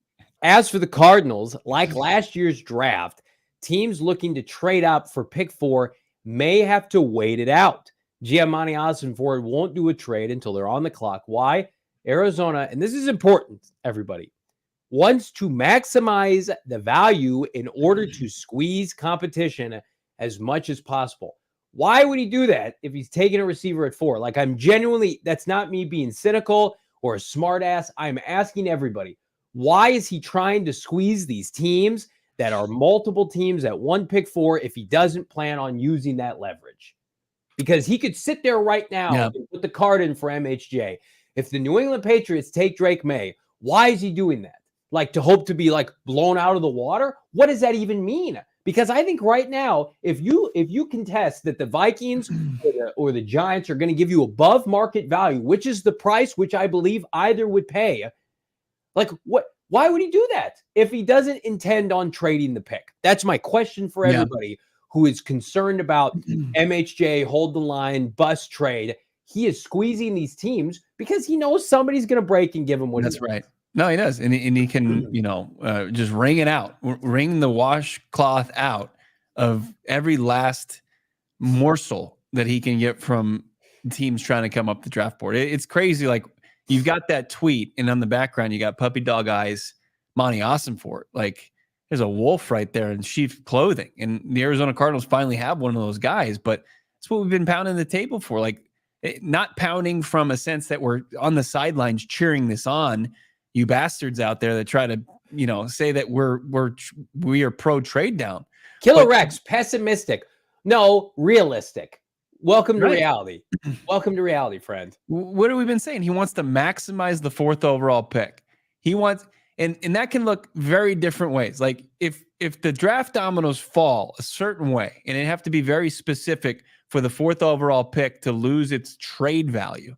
As for the Cardinals, like last year's draft, teams looking to trade up for pick 4 may have to wait it out. GM Monti Ossenfort won't do a trade until they're on the clock. Why? Arizona, and this is important, everybody, wants to maximize the value in order to squeeze competition as much as possible. Why would he do that if he's taking a receiver at 4? Like, I'm genuinely, that's not me being cynical or a smart ass. I'm asking everybody, why is he trying to squeeze these teams that are multiple teams at 1 pick 4 if he doesn't plan on using that leverage? Because he could sit there right now and put the card in for MHJ. If the New England Patriots take Drake Maye, why is he doing that? Like, to hope to be like blown out of the water? What does that even mean? Because I think right now, if you contest that the Vikings or the Giants are going to give you above market value, which is the price which I believe either would pay, like why would he do that if he doesn't intend on trading the pick? That's my question for everybody who is concerned about MHJ, hold the line, bust trade. He is squeezing these teams because he knows somebody's going to break and give him what That's right. No, he does. And he can, just wring it out, wring the washcloth out of every last morsel that he can get from teams trying to come up the draft board. It's crazy. Like, you've got that tweet, and on the background, you got puppy dog eyes, Monti Ossenfort. Like, there's a wolf right there in sheep's clothing. And the Arizona Cardinals finally have one of those guys, but that's what we've been pounding the table for. Like, not pounding from a sense that we're on the sidelines cheering this on, you bastards out there that try to, say that we are pro trade down. Killer Rex, pessimistic. No, realistic. Welcome to reality. Welcome to reality, friend. What have we been saying? He wants to maximize the 4th overall pick. He wants, and that can look very different ways. Like if the draft dominoes fall a certain way, and it have to be very specific for the 4th overall pick to lose its trade value,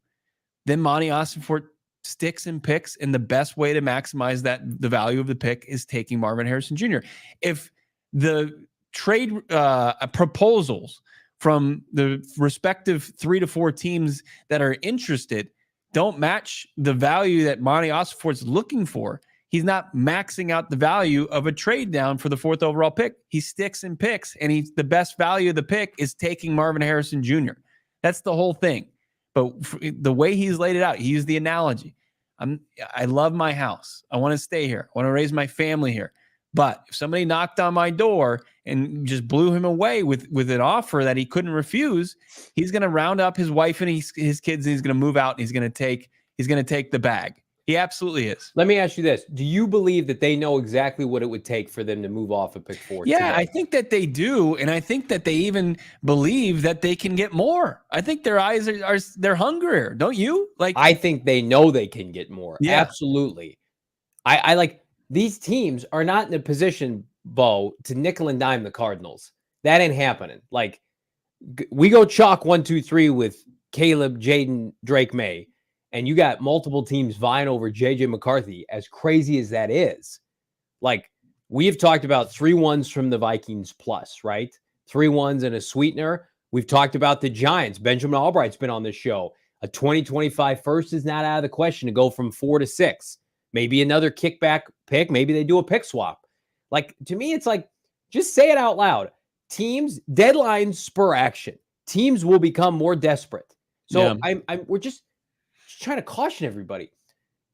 then Monti Ossenfort sticks and picks, and the best way to maximize the value of the pick is taking Marvin Harrison Jr. If the trade proposals from the respective 3 to 4 teams that are interested don't match the value that Monti Ossenfort's looking for, he's not maxing out the value of a trade down for the 4th overall pick. He sticks and picks, and the best value of the pick is taking Marvin Harrison Jr. That's the whole thing. But the way he's laid it out, he used the analogy. I love my house. I want to stay here. I want to raise my family here. But if somebody knocked on my door and just blew him away with an offer that he couldn't refuse, he's going to round up his wife and his kids, and he's going to move out, and he's going to take the bag. He absolutely is. Let me ask you this. Do you believe that they know exactly what it would take for them to move off of pick 4? Yeah, today? I think that they do. And I think that they even believe that they can get more. I think their eyes they're hungrier. Don't you? Like, I think they know they can get more. Yeah. Absolutely. I like, these teams are not in a position, Bo, to nickel and dime the Cardinals. That ain't happening. Like, we go chalk 1, 2, 3 with Caleb, Jaden, Drake Maye, and you got multiple teams vying over JJ McCarthy, as crazy as that is. Like, we have talked about 3-1s from the Vikings plus, right? 3-1s and a sweetener. We've talked about the Giants. Benjamin Albright's been on this show. A 2025 first is not out of the question to go from 4 to 6. Maybe another kickback pick. Maybe they do a pick swap. Like, to me, it's like, just say it out loud. Teams, deadlines spur action. Teams will become more desperate. So we're just trying to caution everybody.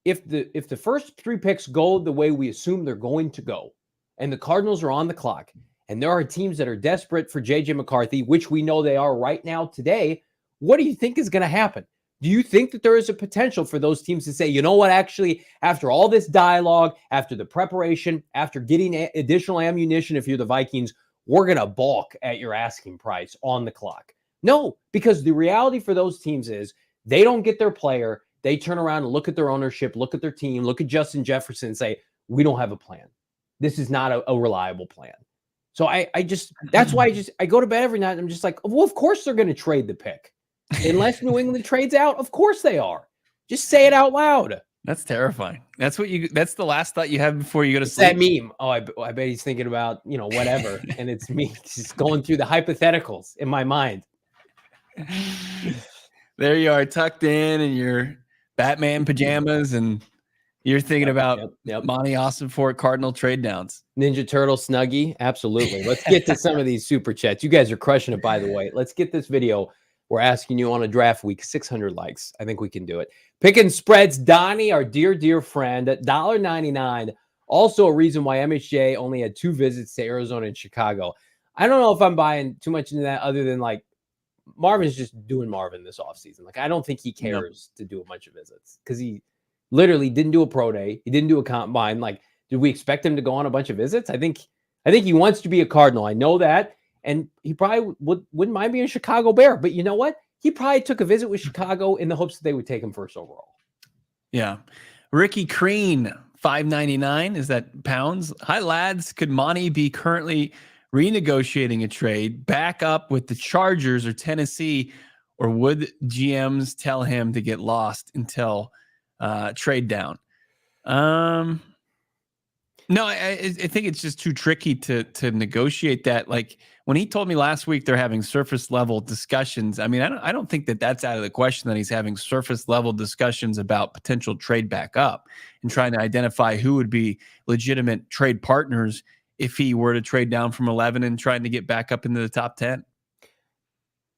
If the first 3 picks go the way we assume they're going to go, and the Cardinals are on the clock, and there are teams that are desperate for JJ McCarthy, which we know they are right now today, what do you think is going to happen? Do you think that there is a potential for those teams to say, you know what, actually, after all this dialogue, after the preparation, after getting additional ammunition, if you're the Vikings, we're going to balk at your asking price on the clock? No, because the reality for those teams is they don't get their player. They turn around and look at their ownership, look at their team, look at Justin Jefferson and say, we don't have a plan. This is not a reliable plan. So that's why I go to bed every night and I'm just like, well, of course they're going to trade the pick. Unless New England trades out, of course they are. Just say it out loud. That's terrifying. That's the last thought you have before you go to It's sleep. that meme. Oh, I bet he's thinking about, whatever. And it's me just going through the hypotheticals in my mind. There you are, tucked in your Batman pajamas, and you're thinking about Monti Ossenfort Cardinal trade downs. Ninja Turtle Snuggie. Absolutely. Let's get to some of these super chats. You guys are crushing it, by the way. Let's get this video. We're asking you on a draft week, 600 likes. I think we can do it. Picking spreads, Donnie, our dear friend, at $1.99. Also a reason why MHJ only had 2 visits to Arizona and Chicago. I don't know if I'm buying too much into that, other than like Marvin's just doing Marvin this offseason. Like, I don't think he cares to do a bunch of visits, because he literally didn't do a pro day. He didn't do a combine. Like, did we expect him to go on a bunch of visits? I think he wants to be a Cardinal. I know that. And he probably wouldn't mind being a Chicago Bear. But you know what? He probably took a visit with Chicago in the hopes that they would take him first overall. Yeah. Ricky Crean, $5.99. Is that pounds? Hi, lads. Could Monty be currently renegotiating a trade back up with the Chargers or Tennessee, or would GMs tell him to get lost until trade down? No, I think it's just too tricky to negotiate that. Like, when he told me last week they're having surface level discussions, I mean, I don't think that's out of the question that he's having surface level discussions about potential trade back up and trying to identify who would be legitimate trade partners if he were to trade down from 11 and trying to get back up into the top 10.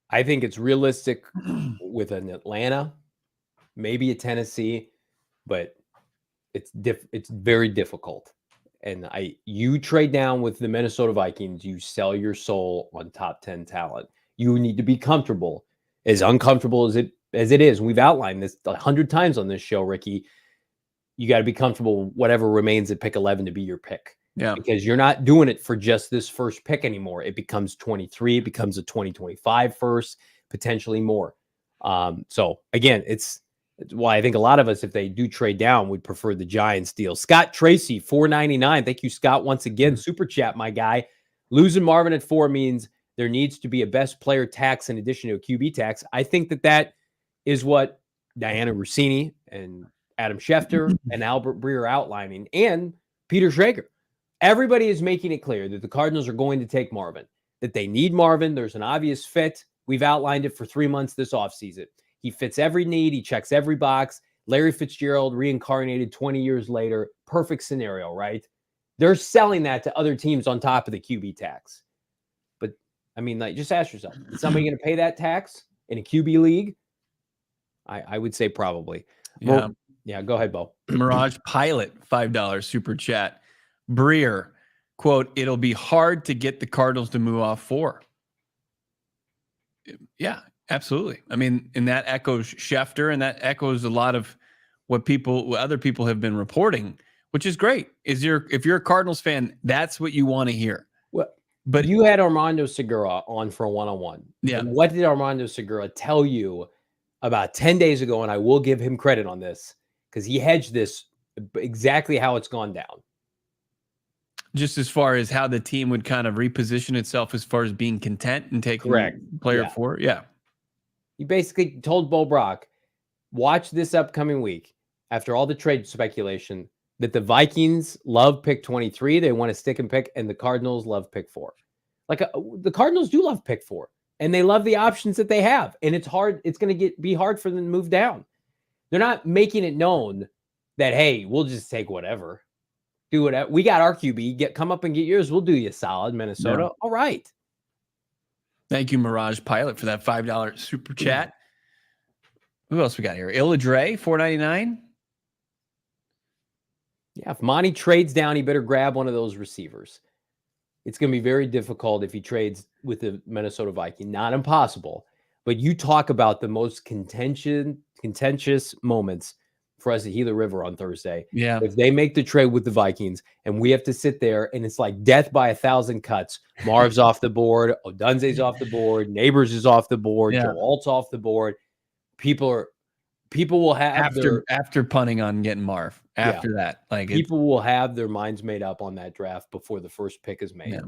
I think it's realistic with an Atlanta, maybe a Tennessee, but it's very difficult. And you trade down with the Minnesota Vikings, you sell your soul on top 10 talent. You need to be comfortable, as uncomfortable as it is. We've outlined this 100 times on this show, Ricky. You got to be comfortable whatever remains at pick 11 to be your pick. Yeah. Because you're not doing it for just this first pick anymore. It becomes 23, it becomes a 2025 first, potentially more. So again, it's why I think a lot of us, if they do trade down, would prefer the Giants deal. Scott Tracy, $4.99. Thank you, Scott, once again. Super chat, my guy. Losing Marvin at 4 means there needs to be a best player tax in addition to a QB tax. I think that is what Diana Rossini and Adam Schefter and Albert Breer are outlining, and Peter Schrager. Everybody is making it clear that the Cardinals are going to take Marvin, that they need Marvin. There's an obvious fit. We've outlined it for 3 months this offseason. He fits every need. He checks every box. Larry Fitzgerald reincarnated 20 years later. Perfect scenario, right? They're selling that to other teams on top of the QB tax. But, I mean, like, just ask yourself, is somebody going to pay that tax in a QB league? I would say probably. Yeah. Yeah, go ahead, Bo. Mirage Pilot, $5 super chat. Breer, quote, it'll be hard to get the Cardinals to move off 4. Yeah, absolutely. I mean, and that echoes Schefter, and that echoes a lot of what other people have been reporting, which is great. If you're a Cardinals fan, that's what you want to hear. Well, but you had Armando Segura on for a one-on-one. Yeah. And what did Armando Segura tell you about 10 days ago? And I will give him credit on this because he hedged this exactly how it's gone down. Just as far as how the team would kind of reposition itself as far as being content and taking player 4. Yeah. He basically told Bo Brock, watch this upcoming week after all the trade speculation that the Vikings love pick 23. They want to stick and pick, and the Cardinals love pick 4. Like the Cardinals do love pick 4, and they love the options that they have. And it's hard. It's going to be hard for them to move down. They're not making it known that, hey, we'll just take whatever. Do whatever. We got our QB. Come up and get yours. We'll do you solid, Minnesota. Yeah. All right. Thank you, Mirage Pilot, for that $5 super chat. Who else we got here? Illadre, $4.99. Yeah, if Monty trades down, he better grab one of those receivers. It's going to be very difficult if he trades with the Minnesota Vikings. Not impossible, but you talk about the most contentious moments for us at Gila River on Thursday. Yeah. If they make the trade with the Vikings and we have to sit there and it's like death by 1,000 cuts, Marv's off the board, Odunze's off the board, Neighbors is off the board, Joe Alt's off the board. People will have after punting on getting Marv. After that, like people will have their minds made up on that draft before the first pick is made.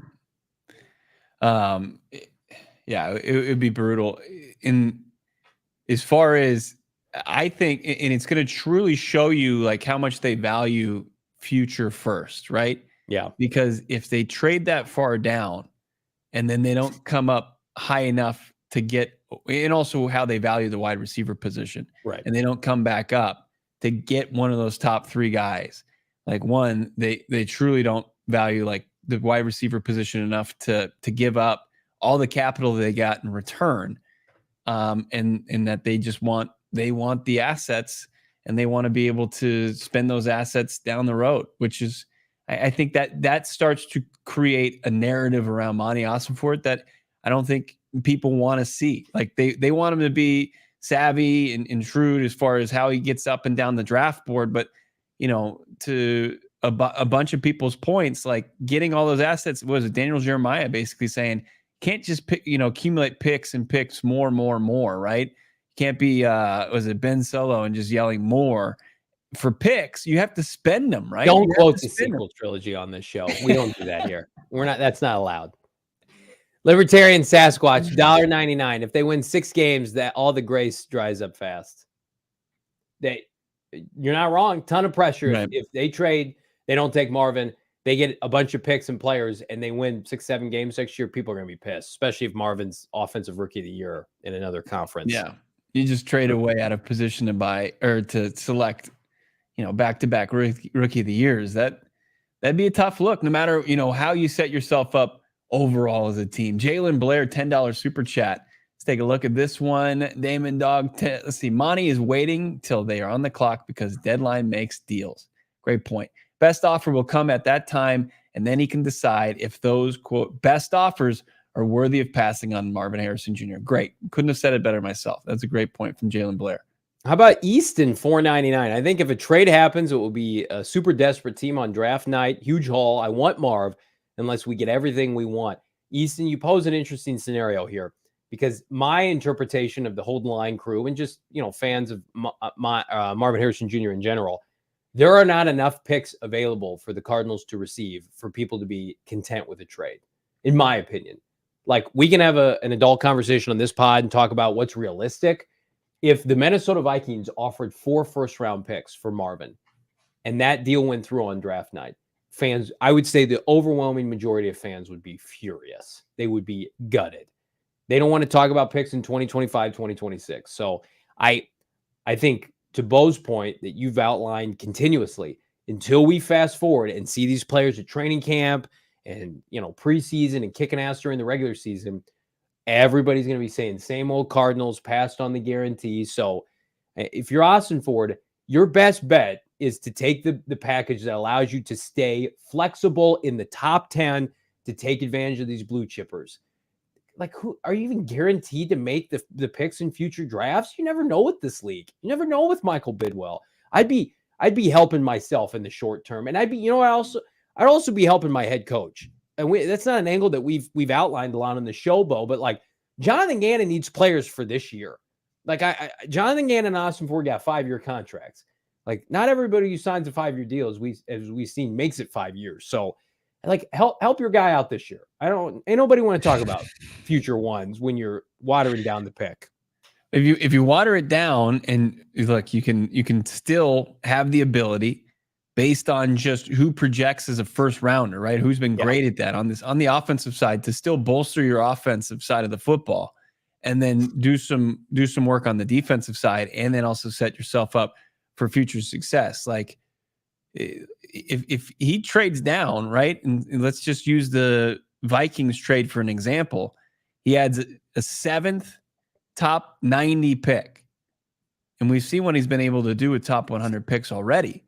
It would be brutal. In as far as I think, and it's going to truly show you like how much they value future first, right? Yeah. Because if they trade that far down and then they don't come up high enough to get, and also how they value the wide receiver position, right? And they don't come back up to get one of those top 3 guys. Like one, they truly don't value like the wide receiver position enough to give up all the capital they got in return. And that they just want the assets and they want to be able to spend those assets down the road, which is, I think that starts to create a narrative around Monti Ossenfort that I don't think people want to see. Like they want him to be savvy and shrewd as far as how he gets up and down the draft board. But, to a bunch of people's points, like getting all those assets, was it Daniel Jeremiah basically saying, can't just pick, accumulate picks and picks more, right? Can't be, was it Ben Solo and just yelling more for picks? You have to spend them, right? Don't quote the sequel trilogy on this show. We don't do that here. That's not allowed. Libertarian Sasquatch, $1.99. If they win 6 games, that all the grace dries up fast. You're not wrong. Ton of pressure. Right. If they trade, they don't take Marvin, they get a bunch of picks and players, and they win 6-7 games next year, people are going to be pissed, especially if Marvin's offensive rookie of the year in another conference. Yeah. You just trade away out of position to buy or to select, back-to-back rookie of the years. That'd be a tough look, no matter, how you set yourself up overall as a team. Jalen Blair, $10 super chat. Let's take a look at this one. Damon, Dawg. Let's see. Monty is waiting till they are on the clock because deadline makes deals. Great point. Best offer will come at that time, and then he can decide if those, quote, best offers are worthy of passing on Marvin Harrison Jr. Great. Couldn't have said it better myself. That's a great point from Jalen Blair. How about Easton, $4.99? I think if a trade happens, it will be a super desperate team on draft night. Huge haul. I want Marv unless we get everything we want. Easton, you pose an interesting scenario here because my interpretation of the Hold the Line crew and just, fans of Marvin Harrison Jr. in general, there are not enough picks available for the Cardinals to receive for people to be content with a trade, in my opinion. Like, we can have an adult conversation on this pod and talk about what's realistic. If the Minnesota Vikings offered 4 first-round picks for Marvin and that deal went through on draft night, fans, I would say the overwhelming majority of fans would be furious. They would be gutted. They don't want to talk about picks in 2025, 2026. So I think, to Bo's point that you've outlined continuously, until we fast forward and see these players at training camp and, preseason and kicking ass during the regular season, everybody's going to be saying same old Cardinals passed on the guarantee. So if you're Ossenfort, your best bet is to take the package that allows you to stay flexible in the top 10 to take advantage of these blue chippers. Like, who are you even guaranteed to make the picks in future drafts? You never know with this league. You never know with Michael Bidwell. I'd be helping myself in the short term, and I'd also be helping my head coach. And that's not an angle that we've outlined a lot on the show, Bo, but like Jonathan Gannon needs players for this year. Like Jonathan Gannon and Ossenfort got 5-year contracts. Like, not everybody who signs a 5-year deal, as we've seen, makes it 5 years. So, like, help your guy out this year. Ain't nobody want to talk about future ones when you're watering down the pick. If you water it down and look, you can still have the ability based on just who projects as a first rounder, right? Who's been great at that on the offensive side to still bolster your offensive side of the football, and then do some work on the defensive side, and then also set yourself up for future success. Like, if he trades down, right, and let's just use the Vikings trade for an example, he adds a 7th top 90 pick, and we've seen what he's been able to do with top 100 picks already.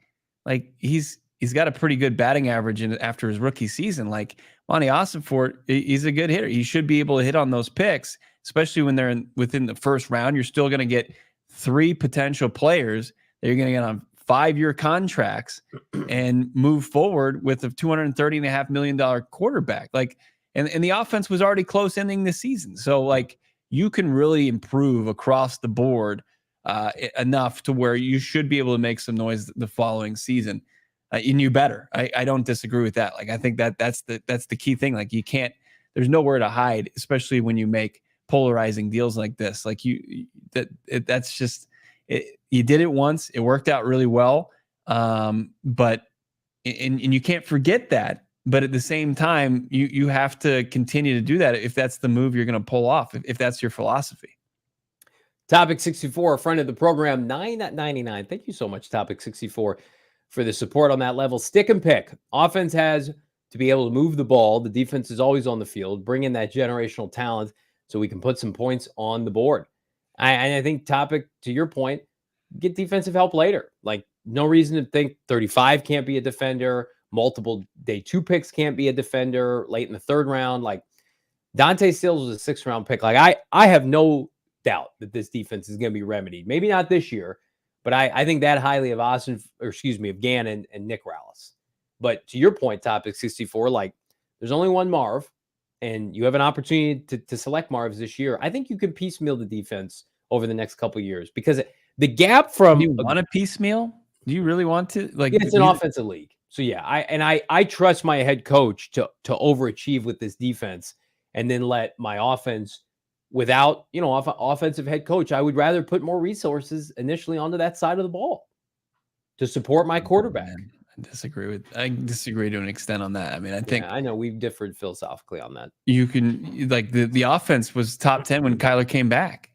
Like, he's got a pretty good batting average after his rookie season. Like, Monti Ossenfort, he's a good hitter. He should be able to hit on those picks, especially when they're within the first round. You're still going to get 3 potential players that you're going to get on 5-year contracts and move forward with a $230.5 million quarterback. Like, and the offense was already close ending the season. So, like, you can really improve across the board enough to where you should be able to make some noise the following season. You knew better. I don't disagree with that. Like, I think that's the key thing. Like, there's nowhere to hide, especially when you make polarizing deals like this. Like, that's just it. You did it once. It worked out really well. But you can't forget that. But at the same time, you have to continue to do that if that's the move you're going to pull off, if that's your philosophy. Topic 64, a friend of the program, $9.99. Thank you so much, Topic 64, for the support on that level. Stick and pick. Offense has to be able to move the ball. The defense is always on the field. Bring in that generational talent so we can put some points on the board. I think, Topic, to your point, get defensive help later. Like, no reason to think 35 can't be a defender. Multiple day 2 picks can't be a defender late in the 3rd round. Like, Dante Stills was a 6th-round pick. Like, I have no doubt that this defense is going to be remedied. Maybe not this year, but I think that highly of of Gannon and Nick Rallis. But to your point, Topic 64, like, there's only one Marv, and you have an opportunity to select Marvs this year. I think you can piecemeal the defense over the next couple of years, because the gap from... Do you want a piecemeal? Do you really want to? Like, it's an offensive league. So yeah, I trust my head coach to overachieve with this defense, and then let my offense, without offensive head coach, I would rather put more resources initially onto that side of the ball to support my quarterback. I disagree to an extent on that. I mean, I think I know we've differed philosophically on that. You can, like, the offense was top 10 when Kyler came back.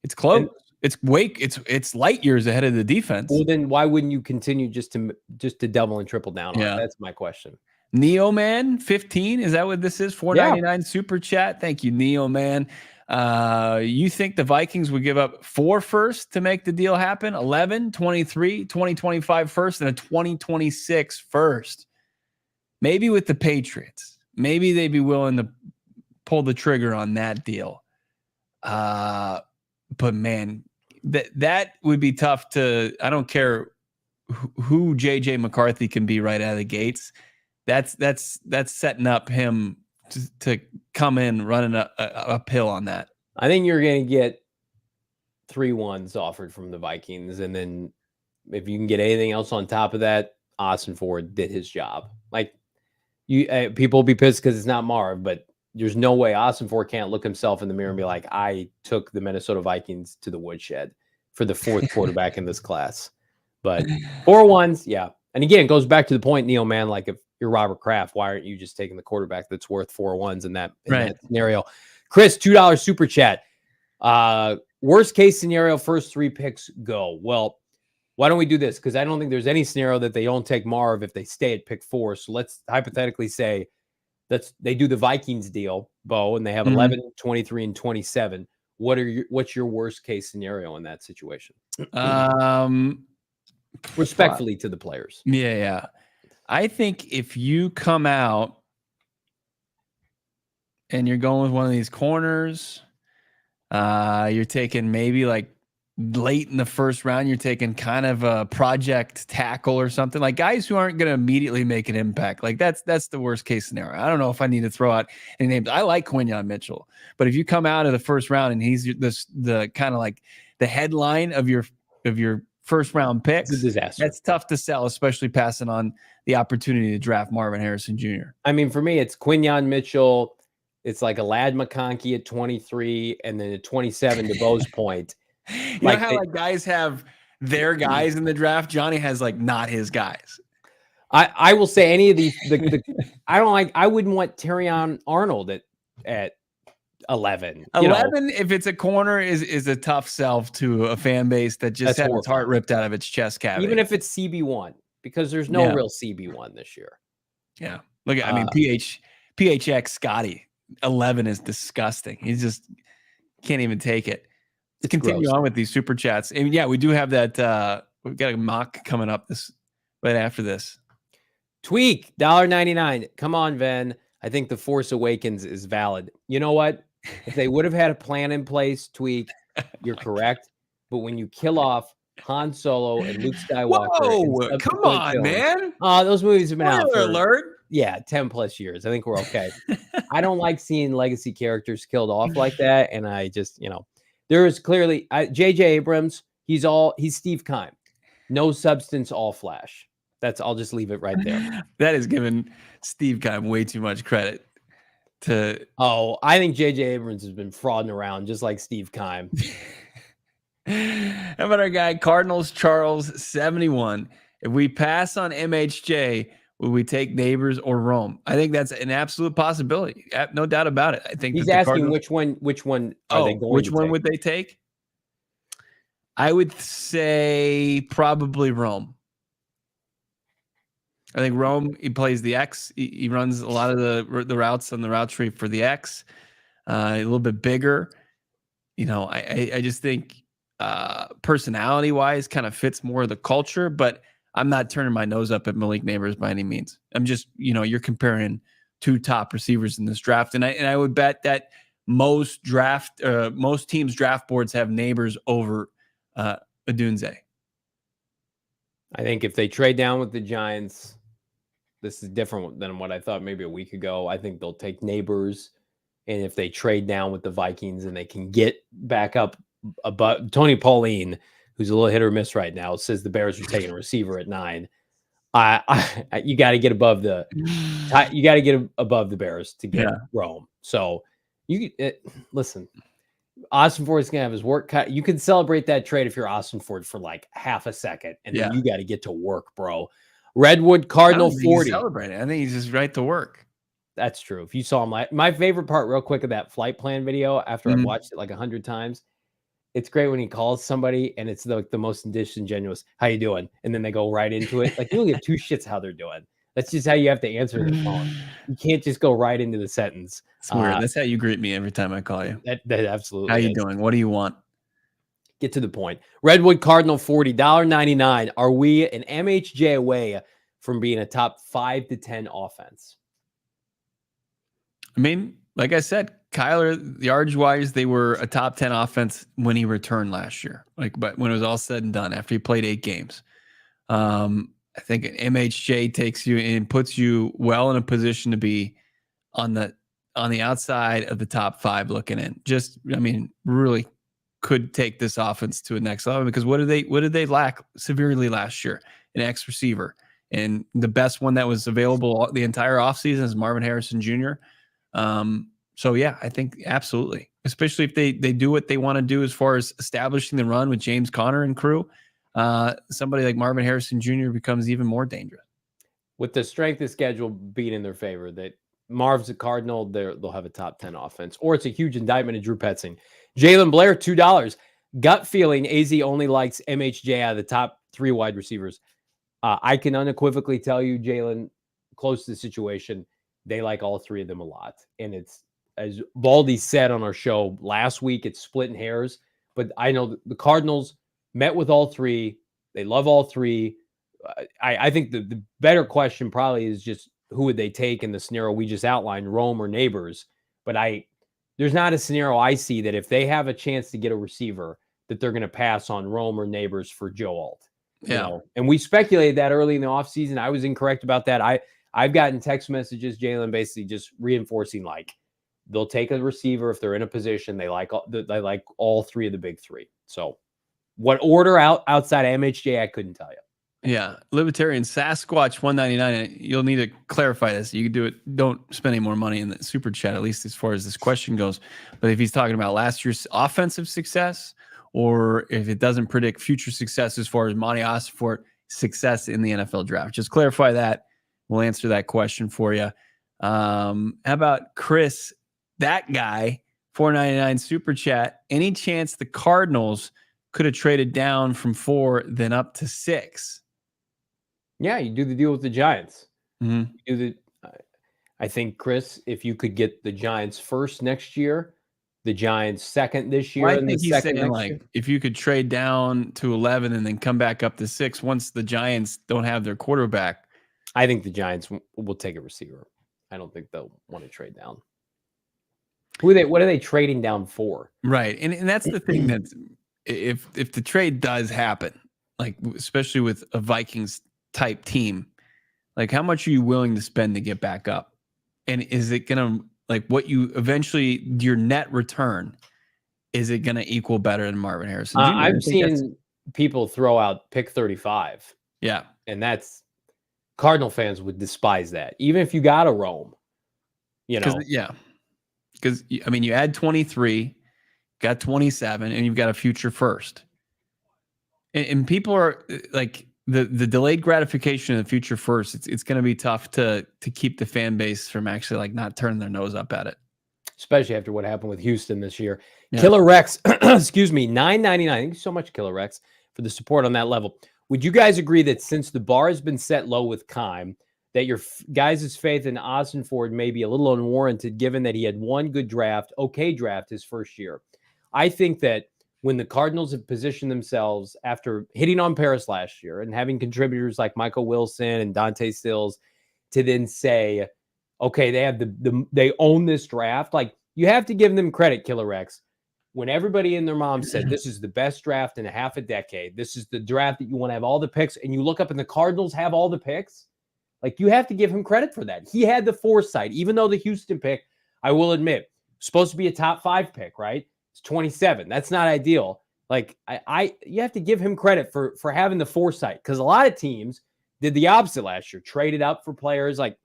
It's close. It's light years ahead of the defense. Well, then why wouldn't you continue just to double and triple down on it? That's my question. Neo Man 15, is that what this is? $4.99 super chat. Thank you, Neo Man. You think the Vikings would give up 4 firsts to make the deal happen? 11, 23, 2025 first, and a 2026 first. Maybe with the Patriots. Maybe they'd be willing to pull the trigger on that deal. But man, that would be tough to. I don't care who JJ McCarthy can be right out of the gates. That's setting up him to come in running uphill on that. I think you're going to get 3 ones offered from the Vikings, and then if you can get anything else on top of that, Ossenfort did his job. Like people will be pissed because it's not Marv, but there's no way Ossenfort can't look himself in the mirror and be like, I took the Minnesota Vikings to the woodshed for the 4th quarterback in this class. But 4 ones, yeah. And again, it goes back to the point, Neil, man, like if you're Robert Kraft, why aren't you just taking the quarterback that's worth 4 ones in that scenario? Chris, $2 super chat. Worst case scenario, first 3 picks go. Well, why don't we do this? Because I don't think there's any scenario that they don't take Marv if they stay at pick 4. So let's hypothetically say they do the Vikings deal, Bo, and they have 11, 23, and 27. What's your worst case scenario in that situation? Respectfully to the players. Yeah. I think if you come out and you're going with one of these corners, you're taking maybe like late in the first round, you're taking kind of a project tackle or something, like guys who aren't going to immediately make an impact. Like that's the worst case scenario. I don't know if I need to throw out any names. I like Quinyon Mitchell, but if you come out of the first round and he's the kind of like the headline of your first round picks, it's a disaster. That's tough to sell, especially passing on the opportunity to draft Marvin Harrison Jr. I mean, for me, it's Quinyon Mitchell. It's like a Lad McConkey at 23, and then at 27 to Bo's point. You know how like guys have their guys in the draft? Johnny has like not his guys. I will say any of these. I wouldn't want Terrion Arnold at 11. 11, if it's a corner, is a tough sell to a fan base that just had its heart ripped out of its chest cavity. Even if it's CB1, because there's no real CB1 this year. Yeah. Look at, PHX Scotty, 11 is disgusting. He just can't even take it. Let's continue on with these super chats. And yeah, we do have that. We've got a mock coming up right after this. Tweak, $1.99. Come on, Ven. I think The Force Awakens is valid. You know what? If they would have had a plan in place, Tweak, you're correct. But when you kill off Han Solo and Luke Skywalker. Whoa, come on, man. Those movies have been out for, alert. 10 plus years. I think we're okay. I don't like seeing legacy characters killed off like that. And I just, there is clearly J.J. Abrams. He's Steve Keim. No substance, all flash. I'll just leave it right there. That is giving Steve Keim way too much credit. I think J.J. Abrams has been frauding around just like Steve Keim. How about our guy Cardinals Charles 71? If we pass on MHJ, will we take Neighbors or Rome? I think that's an absolute possibility. No doubt about it. I think he's asking which one are they going which to one take? Would they take? I would say probably Rome. I think Rome, he plays the X. He runs a lot of the routes on the route tree for the X. A little bit bigger. I just think personality-wise kind of fits more of the culture, but I'm not turning my nose up at Malik Neighbors by any means. I'm just, you're comparing 2 top receivers in this draft. And I would bet that most teams' draft boards have Neighbors over Odunze. I think if they trade down with the Giants, this is different than what I thought maybe a week ago. I think they'll take Neighbors. And if they trade down with the Vikings and they can get back up above Tony Pauline, who's a little hit or miss right now, says the Bears are taking a receiver at 9. You got to get above the Bears to get Rome. So listen, Ossenfort is going to have his work cut. You can celebrate that trade if you're Ossenfort for like half a second, and then you got to get to work, bro. Redwood Cardinal 40. Celebrating. I think he's just right to work. That's true. If you saw him, my favorite part, real quick, of that flight plan video after I've watched it like 100 times, it's great when he calls somebody and it's the most disingenuous, "How you doing?" And then they go right into it. Like, you don't give 2 shits how they're doing. That's just how you have to answer the phone. You can't just go right into the sentence. It's weird. That's how you greet me every time I call you. That absolutely How you is. doing? What do you want? Get to the point. Redwood Cardinal $40.99. Are we an MHJ away from being a top 5 to 10 offense? I mean, like I said, Kyler, yards wise, they were a top 10 offense when he returned last year. But when it was all said and done, after he played 8 games, I think an MHJ takes you and puts you well in a position to be on the outside of the top 5 looking in. Really could take this offense to a next level, because what did they lack severely last year? An X receiver, and the best one that was available the entire offseason is Marvin Harrison Jr. So yeah, I think absolutely, especially if they do what they want to do as far as establishing the run with James Conner and crew. Somebody like Marvin Harrison Jr. becomes even more dangerous. With the strength of schedule being in their favor, that Marv's a Cardinal, they'll have a top 10 offense, or it's a huge indictment of Drew Petzing. Jalen Blair, $2. Gut feeling, AZ only likes MHJ out of the top 3 wide receivers. I can unequivocally tell you, Jalen, close to the situation, they like all 3 of them a lot. And it's, as Baldy said on our show last week, it's splitting hairs. But I know the Cardinals met with all 3. They love all 3. I think the better question probably is just who would they take in the scenario we just outlined, Rome or Neighbors. But there's not a scenario I see that if they have a chance to get a receiver, that they're going to pass on Rome or Neighbors for Joe Alt. Yeah. You know? And we speculated that early in the offseason. I was incorrect about that. I've gotten text messages, Jalen, basically just reinforcing, like, they'll take a receiver if they're in a position. They like all 3 of the big 3. So what order outside of MHJ, I couldn't tell you. Yeah. Libertarian Sasquatch 199. You'll need to clarify this. You can do it. Don't spend any more money in the super chat, at least as far as this question goes. But if he's talking about last year's offensive success, or if it doesn't predict future success as far as Monti Ossenfort success in the NFL draft, just clarify that. We'll answer that question for you. How about Chris, that guy, $4.99 super chat? Any chance the Cardinals could have traded down from 4 then up to 6? Yeah, you do the deal with the Giants. Mm-hmm. You do I think, Chris, if you could get the Giants first next year, the Giants second this year, I think he's saying, like, if you could trade down to 11 and then come back up to 6 once the Giants don't have their quarterback. I think the Giants will take a receiver. I don't think they'll want to trade down. What are they trading down for? Right, and that's the thing, that if the trade does happen, like especially with a Vikings type team, like how much are you willing to spend to get back up? And is it gonna, like, what you eventually, your net return, is it gonna equal better than Marvin Harrison Jr.? I've seen people throw out pick 35. Yeah, and that's, Cardinal fans would despise that, even if you got a Rome. You know, because I mean, you add 23, got 27, and you've got a future first. And people are like, the delayed gratification of the future first. It's going to be tough to keep the fan base from actually, like, not turning their nose up at it, especially after what happened with Houston this year. Yeah. Killer Rex, excuse me, $9.99. Thank you so much, Killer Rex, for the support on that level. Would you guys agree that since the bar has been set low with Keim, that your guys' faith in Ossenfort may be a little unwarranted, given that he had one good draft, okay draft his first year? I think that when the Cardinals have positioned themselves after hitting on Paris last year and having contributors like Michael Wilson and Dante Stills to then say, okay, they have they own this draft. Like, you have to give them credit, Killer Rex. When everybody and their mom said this is the best draft in a half a decade, this is the draft that you want to have all the picks, and you look up and the Cardinals have all the picks, like, you have to give him credit for that. He had the foresight, even though the Houston pick, I will admit, supposed to be a top 5 pick, right? It's 27. That's not ideal. Like, you have to give him credit for having the foresight, because a lot of teams did the opposite last year, traded up for players. Like,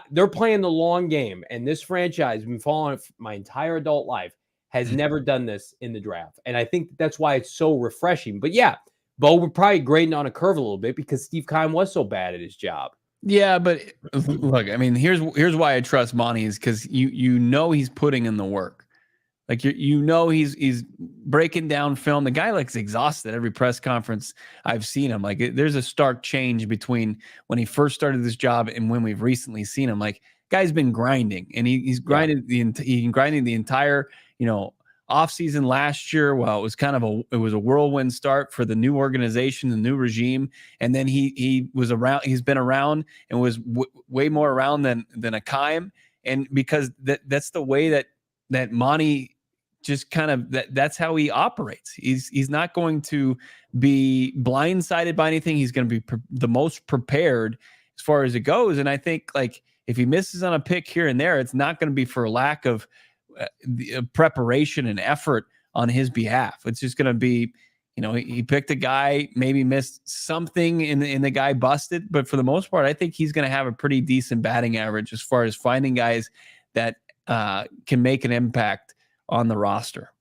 they're playing the long game, and this franchise has been following it my entire adult life, has never done this in the draft. And I think that's why it's so refreshing. But yeah, Bo, we're probably grading on a curve a little bit because Steve Keim was so bad at his job. Yeah, but look, I mean, here's why I trust Monti, is because you know he's putting in the work. Like he's breaking down film. The guy looks exhausted every press conference I've seen him. Like there's a stark change between when he first started this job and when we've recently seen him. Like guy's been grinding, and he's grinded grinding the entire offseason last year. Well, it was it was a whirlwind start for the new organization, the new regime, and then he was around. He's been around and was way more around than a Kime, and because that's the way that Monti just that's how he operates. He's not going to be blindsided by anything. He's going to be the most prepared as far as it goes. And I think like if he misses on a pick here and there, it's not going to be for lack of preparation and effort on his behalf. It's just going to be, he picked a guy, maybe missed something in the guy busted, but for the most part, I think he's going to have a pretty decent batting average as far as finding guys that can make an impact on the roster.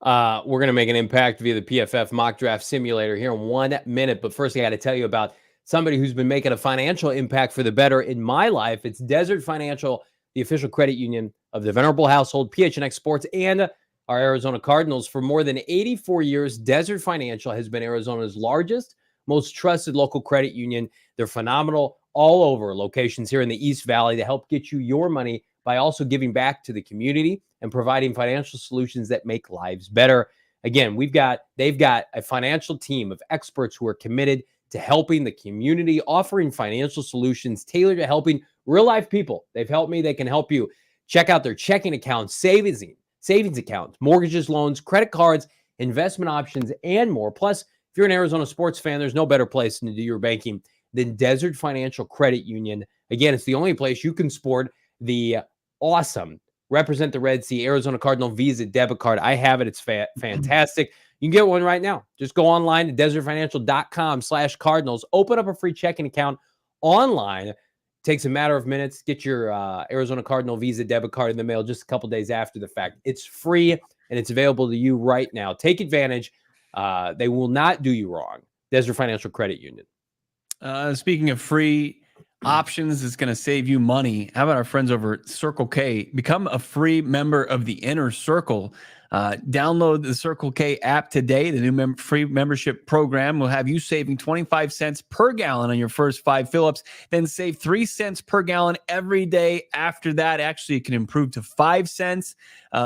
We're going to make an impact via the PFF mock draft simulator here in 1 minute. But first, I got to tell you about somebody who's been making a financial impact for the better in my life. It's Desert Financial, the official credit union of the Venerable household, PHNX Sports, and our Arizona Cardinals. For more than 84 years, Desert Financial has been Arizona's largest, most trusted local credit union. They're phenomenal all over locations here in the East Valley to help get you your money by also giving back to the community and providing financial solutions that make lives better. Again, they've got a financial team of experts who are committed to helping the community, offering financial solutions tailored to helping real life people. They've helped me. They can help you. Check out their checking accounts, savings accounts, mortgages, loans, credit cards, investment options, and more. Plus, if you're an Arizona sports fan, there's no better place to do your banking than Desert Financial Credit Union. Again, it's the only place you can sport the awesome Represent the Red Sea Arizona Cardinal Visa debit card. I have it. It's fantastic. You can get one right now. Just go online to desertfinancial.com/Cardinals. Open up a free checking account online. It takes a matter of minutes. Get your Arizona Cardinal Visa debit card in the mail just a couple days after the fact. It's free, and it's available to you right now. Take advantage. They will not do you wrong. Desert Financial Credit Union. Speaking of free options, it's going to save you money. How about our friends over at Circle K? Become a free member of the Inner Circle. Download the Circle K app today. The new free membership program will have you saving 25 cents per gallon on your first 5 fill-ups, then save 3 cents per gallon every day after that. Actually, it can improve to 5 cents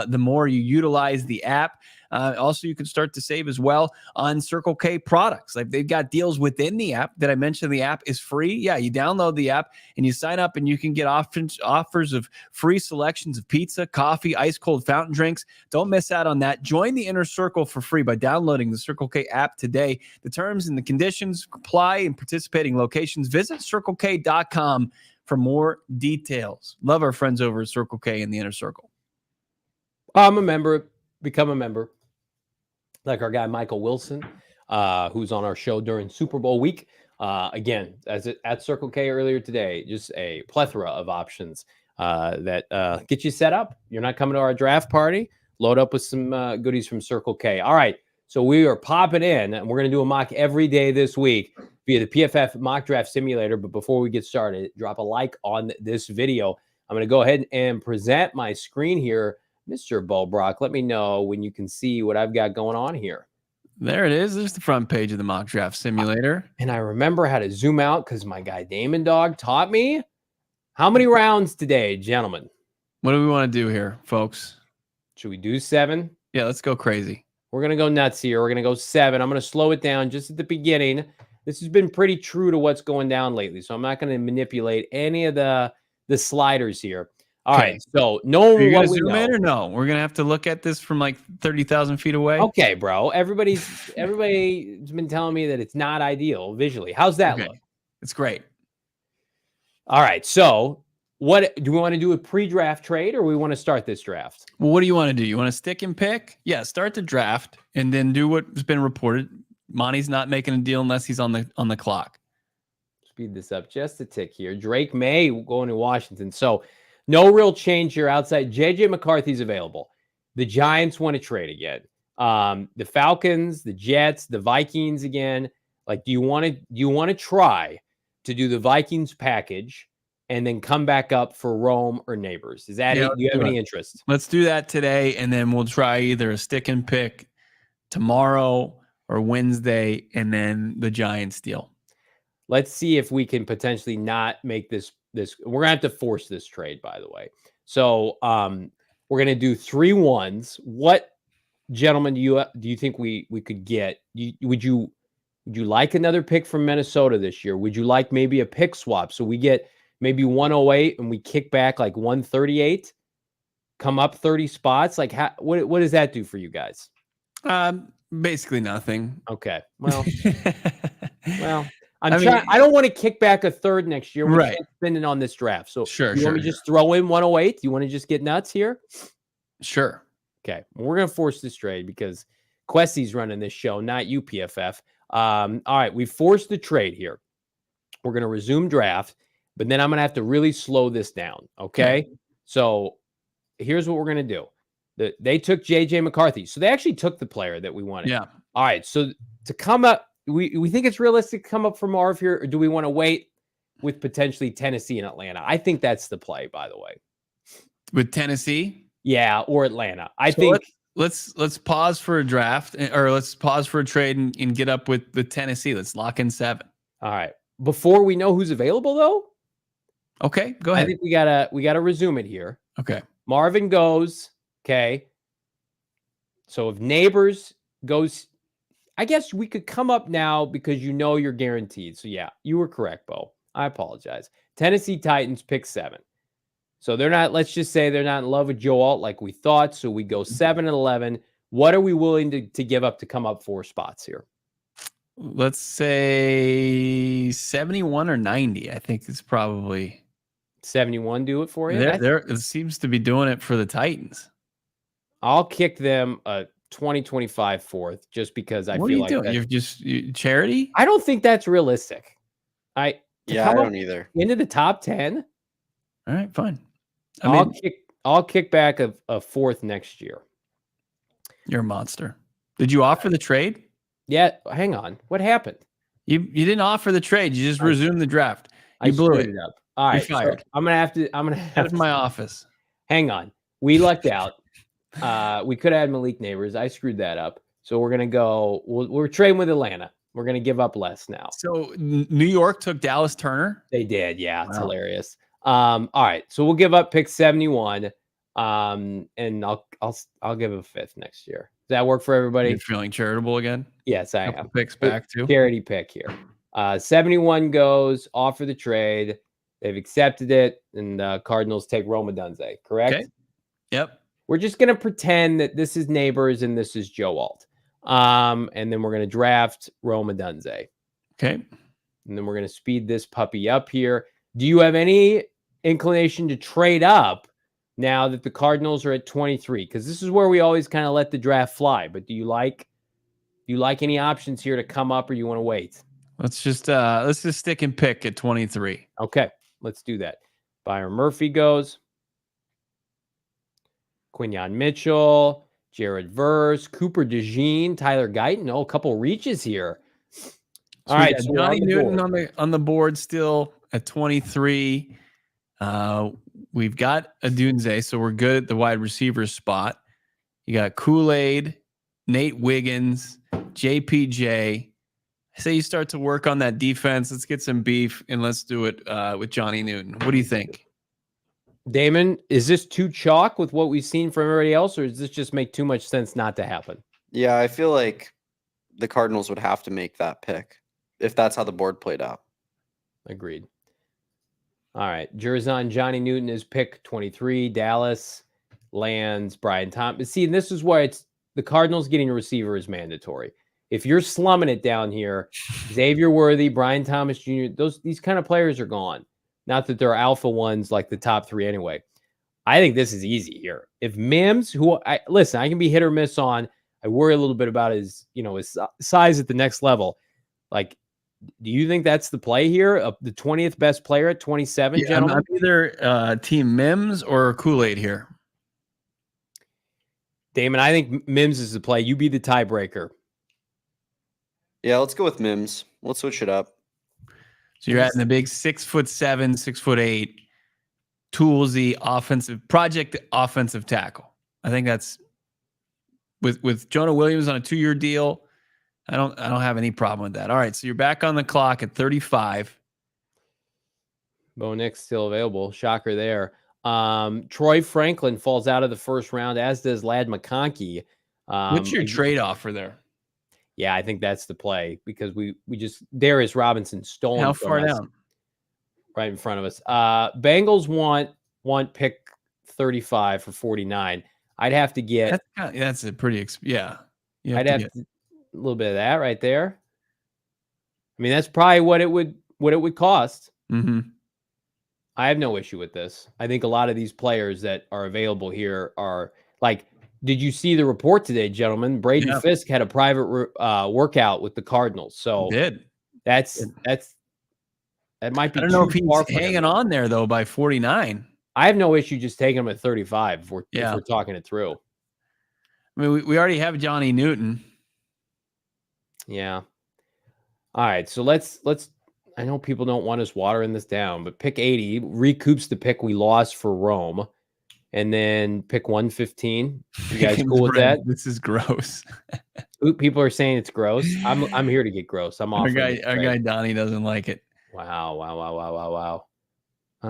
the more you utilize the app. Also, you can start to save as well on Circle K products. Like they've got deals within the app. Did I mention the app is free? Yeah, you download the app and you sign up and you can get offers of free selections of pizza, coffee, ice cold fountain drinks. Don't miss out on that. Join the Inner Circle for free by downloading the Circle K app today. The terms and the conditions apply in participating locations. Visit CircleK.com for more details. Love our friends over at Circle K in the Inner Circle. I'm a member. Become a member. Like our guy Michael Wilson, who's on our show during Super Bowl week. Again, at Circle K earlier today, just a plethora of options that get you set up. You're not coming to our draft party. Load up with some goodies from Circle K. All right, so we are popping in, and we're going to do a mock every day this week via the PFF mock draft simulator. But before we get started, drop a like on this video. I'm going to go ahead and present my screen here. Mr. Brock, let me know when you can see what I've got going on here. There it is. There's the front page of the mock draft simulator. And I remember how to zoom out because my guy Damon Dawg taught me. How many rounds today, gentlemen? What do we want to do here, folks? Should we do 7? Yeah, let's go crazy. We're going to go nuts here. We're going to go 7. I'm going to slow it down just at the beginning. This has been pretty true to what's going down lately, so I'm not going to manipulate any of the sliders here. All right, so no one will zoom in or no? We're gonna have to look at this from like 30,000 feet away. Okay, bro. Everybody's been telling me that it's not ideal visually. How's that look? It's great. All right, so what do we want to do a pre-draft trade, or we want to start this draft? Well, what do you want to do? You want to stick and pick? Yeah, start the draft and then do what's been reported. Monty's not making a deal unless he's on the clock. Speed this up just a tick here. Drake Maye going to Washington. So no real change here outside. JJ McCarthy's available. The Giants want to trade again. The Falcons, the Jets, the Vikings again. Like, do you want to try to do the Vikings package and then come back up for Rome or Neighbors. Is that Yeah, it? Do you have any interest? Let's do that today, and then we'll try either a stick and pick tomorrow or Wednesday, and then the Giants deal. Let's see if we can potentially not make this. We're gonna have to force this trade, by the way. So we're gonna do 3 ones. What, gentlemen, do you think we could get? Would you like another pick from Minnesota this year? Would you like maybe a pick swap so we get maybe 108 and we kick back like 138, come up 30 spots? Like, what does that do for you guys? Basically nothing. Okay. Well, I don't want to kick back a third next year. We can't spend it on this draft. So you want me to just throw in 108? Do you want to just get nuts here? Sure. Okay. Well, we're going to force this trade because Quessy's running this show, not you, PFF. All right. We forced the trade here. We're going to resume draft, but then I'm going to have to really slow this down. Okay. So here's what we're going to do. They took JJ McCarthy. So they actually took the player that we wanted. Yeah. All right. So to come up, we think it's realistic to come up for Marv here, or do we want to wait with potentially Tennessee and Atlanta? I think that's the play, by the way. With Tennessee? Yeah, or Atlanta. I think let's pause for a draft, or let's pause for a trade and get up with the Tennessee. Let's lock in 7. All right. Before we know who's available, though. Okay, go ahead. I think we gotta resume it here. Okay. Marvin goes. Okay. So if Neighbors goes, I guess we could come up now because you're guaranteed. So yeah, you were correct, Bo. I apologize. Tennessee Titans pick 7. So let's just say they're not in love with Joe Alt like we thought. So we go 7 and 11. What are we willing to give up to come up 4 spots here? Let's say 71 or 90. I think it's probably 71. Do it for you. It seems to be doing it for the Titans. I'll kick them a 2025 4th just because I feel like. What are you doing? You're just charity? I don't think that's realistic. I don't either. Into the top 10. All right, fine. I'll kick back a 4th next year. You're a monster. Did you offer the trade? Yeah, hang on. What happened? You didn't offer the trade. You just resumed the draft. You blew it up. All right, you're fired. So I'm gonna have to. Out of my office. Hang on. We lucked out. We could have had Malik Neighbors. I screwed that up. So we're gonna go. We're trading with Atlanta. We're gonna give up less now. So New York took Dallas Turner. They did. Yeah, it's hilarious. All right. So we'll give up pick 71. And I'll give a 5th next year. Does that work for everybody? You're feeling charitable again? Yes, I am. Picks back too. Charity pick here. 71 goes, offer the trade. They've accepted it, and Cardinals take Rome Odunze, correct? Okay. Yep. We're just going to pretend that this is Neighbors and this is Joe Alt. And then we're going to draft Rome Odunze. Okay. And then we're going to speed this puppy up here. Do you have any inclination to trade up now that the Cardinals are at 23? Because this is where we always kind of let the draft fly. But do you like any options here to come up, or you want to wait? Let's just stick and pick at 23. Okay, let's do that. Byron Murphy goes. Quinyon Mitchell, Jared Verse, Cooper DeJean, Tyler Guyton. Oh, a couple reaches here. All right, so Johnny Newton on the board still at 23. We've got Odunze, so we're good at the wide receiver spot. You got Kool-Aid, Nate Wiggins, JPJ. I say you start to work on that defense. Let's get some beef, and let's do it with Johnny Newton. What do you think? Damon, is this too chalk with what we've seen from everybody else, or does this just make too much sense not to happen? Yeah, I feel like the Cardinals would have to make that pick if that's how the board played out. Agreed. All right. Jerzon Johnny Newton is pick 23. Dallas lands Brian Thomas. See, and this is why the Cardinals getting a receiver is mandatory. If you're slumming it down here, Xavier Worthy, Brian Thomas Jr., these kind of players are gone. Not that they're alpha ones like the top 3 anyway. I think this is easy here. If Mims, I can be hit or miss on. I worry a little bit about his size at the next level. Like, do you think that's the play here? The 20th best player at 27, gentlemen? I'm either Team Mims or Kool-Aid here. Damon, I think Mims is the play. You be the tiebreaker. Yeah, let's go with Mims. Let's switch it up. So you're adding the big 6'7", 6'8", toolsy project offensive tackle. I think that's with Jonah Williams on a 2-year deal. I don't have any problem with that. All right, so you're back on the clock at 35. Bo Nix still available. Shocker there. Troy Franklin falls out of the first round, as does Ladd McConkey. What's your trade offer there? Yeah, I think that's the play because we just Darius Robinson stolen. How far down? Right in front of us. Bengals want pick 35 for 49. I'd have to get. That's a pretty I'd have a little bit of that right there. I mean, that's probably what it would cost. Mm-hmm. I have no issue with this. I think a lot of these players that are available here are like. Did you see the report today, gentlemen? Braden Fisk had a private workout with the Cardinals. So that might be. I don't know if he's hanging on there though by 49. I have no issue just taking him at 35 if we're talking it through. I mean, we already have Johnny Newton. Yeah. All right. So let's. I know people don't want us watering this down, but pick 80 recoups the pick we lost for Rome, and then pick 115. You guys cool with that? This is gross. People are saying it's gross. I'm here to get gross. I'm off. Our guy Donnie doesn't like it. Wow. You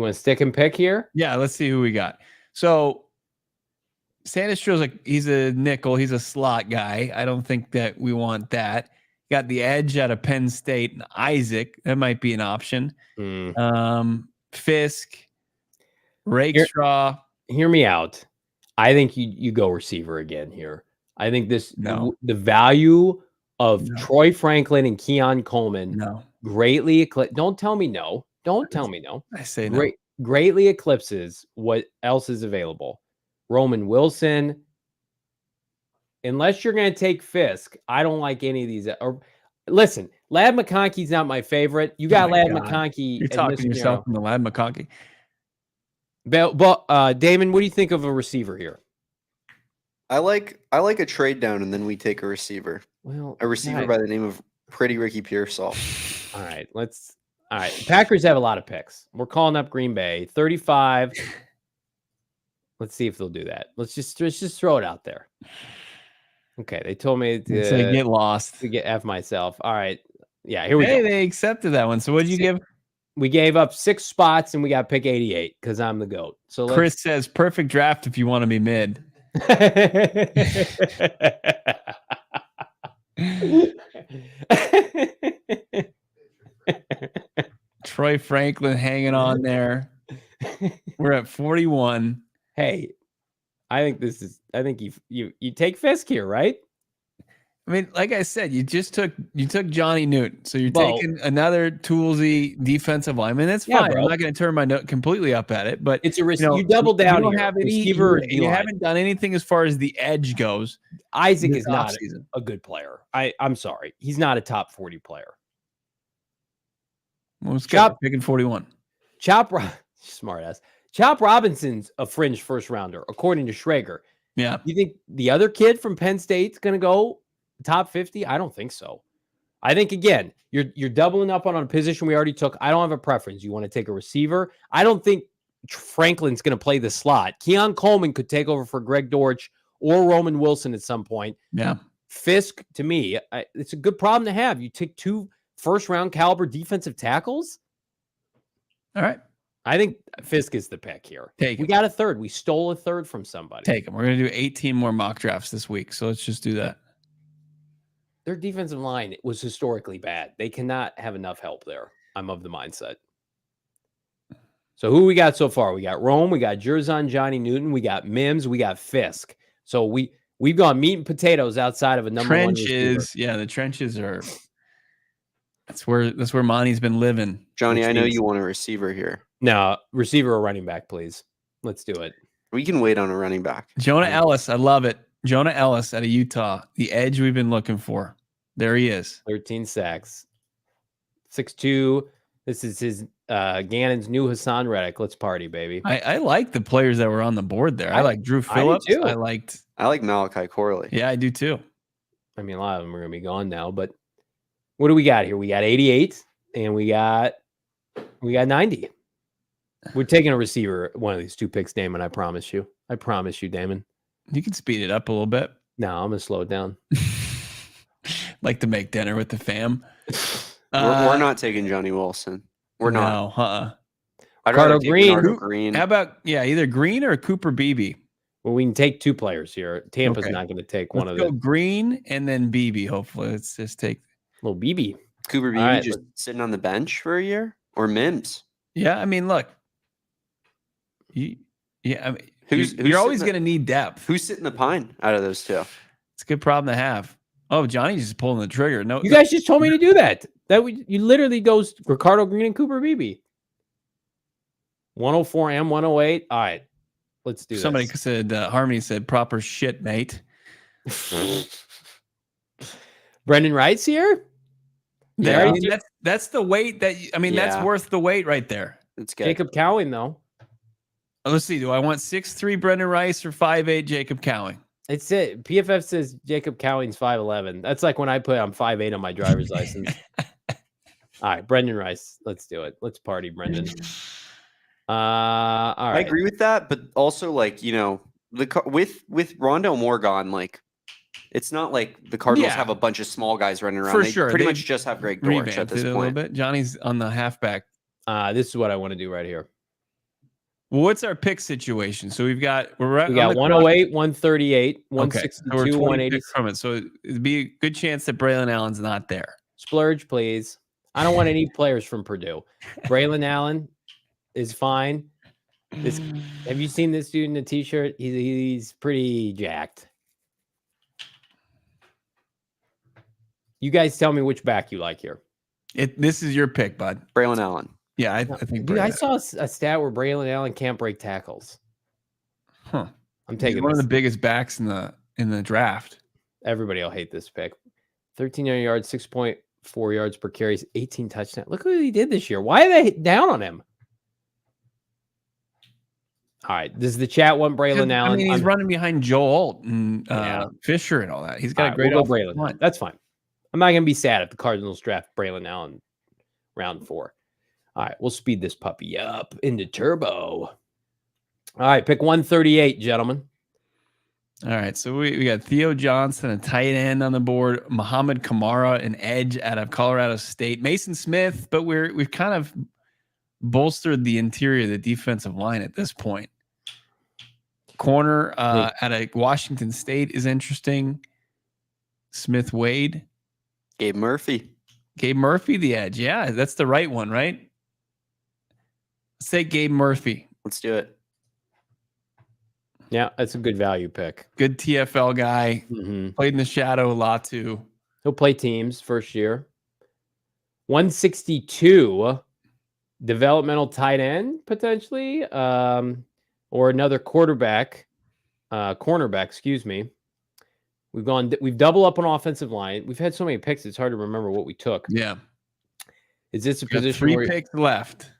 want to stick and pick here? Yeah, let's see who we got. So Sandustro's he's a nickel, he's a slot guy. I don't think that we want that. Got the edge out of Penn State and Isaac. That might be an option. Fisk, Rakestraw. Hear me out. I think you go receiver again here. I think the value of Troy Franklin and Keon Coleman greatly don't tell me no. Don't tell me no. I say no. Greatly eclipses what else is available. Roman Wilson. Unless you're going to take Fisk, I don't like any of these. Or listen, Ladd McConkey's not my favorite. You got Ladd McConkey. You're talking yourself from the Ladd McConkey. But Damon, what do you think of a receiver here? I like a trade down, and then we take a receiver. Well, a receiver by the name of Pretty Ricky Pearsall. All right, all right. Packers have a lot of picks. We're calling up Green Bay 35. Let's see if they'll do that. Let's just throw it out there. Okay, they told me to get lost. To get F myself. All right. Yeah, here we go. Hey, they accepted that one. So what did you give? We gave up 6 spots and we got pick 88 because I'm the GOAT. So Chris says perfect draft if you want to be mid. Troy Franklin hanging on there. We're at 41. Hey, I think you take Fisk here, right? I mean, like I said, you took Johnny Newton, so you're taking another toolsy defensive lineman. That's fine. Bro. I'm not going to turn my note completely up at it, but it's a risk. You double down. You don't have receiver. You haven't done anything as far as the edge goes. Isaac is not a good player. I'm sorry, he's not a top 40 player. Well, let's get picking 41. Smart ass. Chop Robinson's a fringe first rounder, according to Schrager. Yeah. You think the other kid from Penn State's going to go top 50? I don't think so. I think, again, you're doubling up on a position we already took. I don't have a preference. You want to take a receiver? I don't think Franklin's going to play the slot. Keon Coleman could take over for Greg Dortch or Roman Wilson at some point. Yeah. Fisk, to me, it's a good problem to have. You take 2 first-round caliber defensive tackles? All right. I think Fisk is the pick here. We got a third. We stole a third from somebody. Take him. We're going to do 18 more mock drafts this week, so let's just do that. Their defensive line was historically bad. They cannot have enough help there. I'm of the mindset. So who we got so far? We got Rome. We got Jerzon, Johnny Newton. We got Mims. We got Fisk. So we've gone meat and potatoes outside of a number one receiver. Yeah, the trenches are. That's where Monty's been living. Johnny, I know you want a receiver here. No, receiver or running back, please. Let's do it. We can wait on a running back. Jonah Ellis, I love it. Jonah Ellis out of Utah, the edge we've been looking for. There he is. 13 sacks. 6'2". This is his Gannon's new Hassan Reddick. Let's party, baby. I like the players that were on the board there. I like Drew Phillips. I like Malachi Corley. Yeah, I do too. I mean, a lot of them are going to be gone now, but What do we got here? We got 88 and we got 90. We're taking a receiver, one of these two picks, Damon. I promise you. Damon. You can speed it up a little bit. No, I'm gonna slow it down. Like to make dinner with the fam. We're not taking Johnny Wilson. We're not. No, I'd Ricardo rather take Green. Ricardo Green. How about either Green or Cooper Beebe? Well, we can take two players here. Tampa's Okay. not going to take Let's one of go them. Green and then Beebe. Hopefully, let's just take. Little BB. Cooper Beebe right, just sitting on the bench for a year, or Mims? Yeah, I mean, look. I mean, Who's you're always sitting going to need depth. Who's sitting the pine out of those two? It's a good problem to have. Oh, Johnny's just pulling the trigger. No, You guys just told me to do that. You literally goes Ricardo Green and Cooper Beebe. 104 and 108. All right, let's do somebody this. said Harmony said proper shit, mate. Brendan Wright's here. There, Yeah. I mean, that's the weight that that's worth the weight right there. That's good. Jacob Cowing though. Let's see. Do I want 6'3" Brendan Rice or 5'8" Jacob Cowing? It's it. PFF says Jacob Cowing's 5'11". That's like when I put I'm 5'8" on my driver's license. All right, Brendan Rice. Let's do it. Let's party, Brendan. All right. I agree with that, but also with Rondell Moore gone, like it's not like the Cardinals have a bunch of small guys running around. For they sure. pretty They much just have Greg Dortch at this a little point. bit. Johnny's on the halfback. This is what I want to do right here. Well, what's our pick situation? So we got 108, 138, Okay, so 162, we're 20 180. picks from it. So it'd be a good chance that Braylon Allen's not there. Splurge, please. I don't want any players from Purdue. Braylon Allen is fine. Have you seen this dude in the t-shirt? He's pretty jacked. You guys tell me which back you like here. This is your pick, bud. Braylon Allen. Yeah, I think. Dude, I saw a stat where Braylon Allen can't break tackles. Huh. I'm taking one of the biggest backs in the draft. Everybody will hate this pick. 1300 yards, 6.4 yards per carry, 18 touchdowns. Look what he did this year. Why are they down on him? All right. Does the chat want Braylon Allen? I mean, he's running behind Joe Alt and Fisher and all that. He's got a great Braylon Allen. That's fine. I'm not going to be sad if the Cardinals draft Braylon Allen round 4. All right. We'll speed this puppy up into turbo. All right. Pick 138, gentlemen. All right. So we got Theo Johnson, a tight end on the board. Muhammad Kamara, an edge out of Colorado State. Mason Smith, but we've kind of bolstered the interior of the defensive line at this point. Corner out of Washington State is interesting. Smith Wade. Gabe Murphy, the edge. Yeah, that's the right one, right? Let's say Gabe Murphy. Let's do it. Yeah, that's a good value pick. Good TFL guy. Mm-hmm. Played in the shadow a lot too. He'll play teams first year. 162, developmental tight end potentially, or another cornerback, excuse me. We've doubled up on offensive line. We've had so many picks, it's hard to remember what we took. Yeah. Is this a We got position 3 picks left?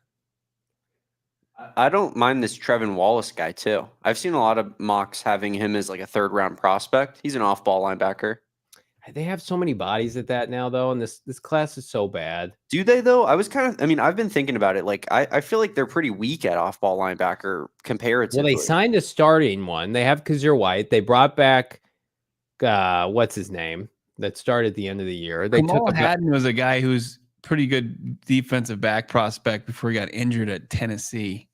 I don't mind this Trevin Wallace guy too. I've seen a lot of mocks having him as like a 3rd round prospect. He's an off-ball linebacker. They have so many bodies at that now, though, and this class is so bad. Do they, though? I've been thinking about it. Like, I feel like they're pretty weak at off-ball linebacker comparatively. Well, they signed a starting one. They have Kazir White. They brought back, what's his name, that started at the end of the year. Kamal Haddon was a guy who's pretty good defensive back prospect before he got injured at Tennessee.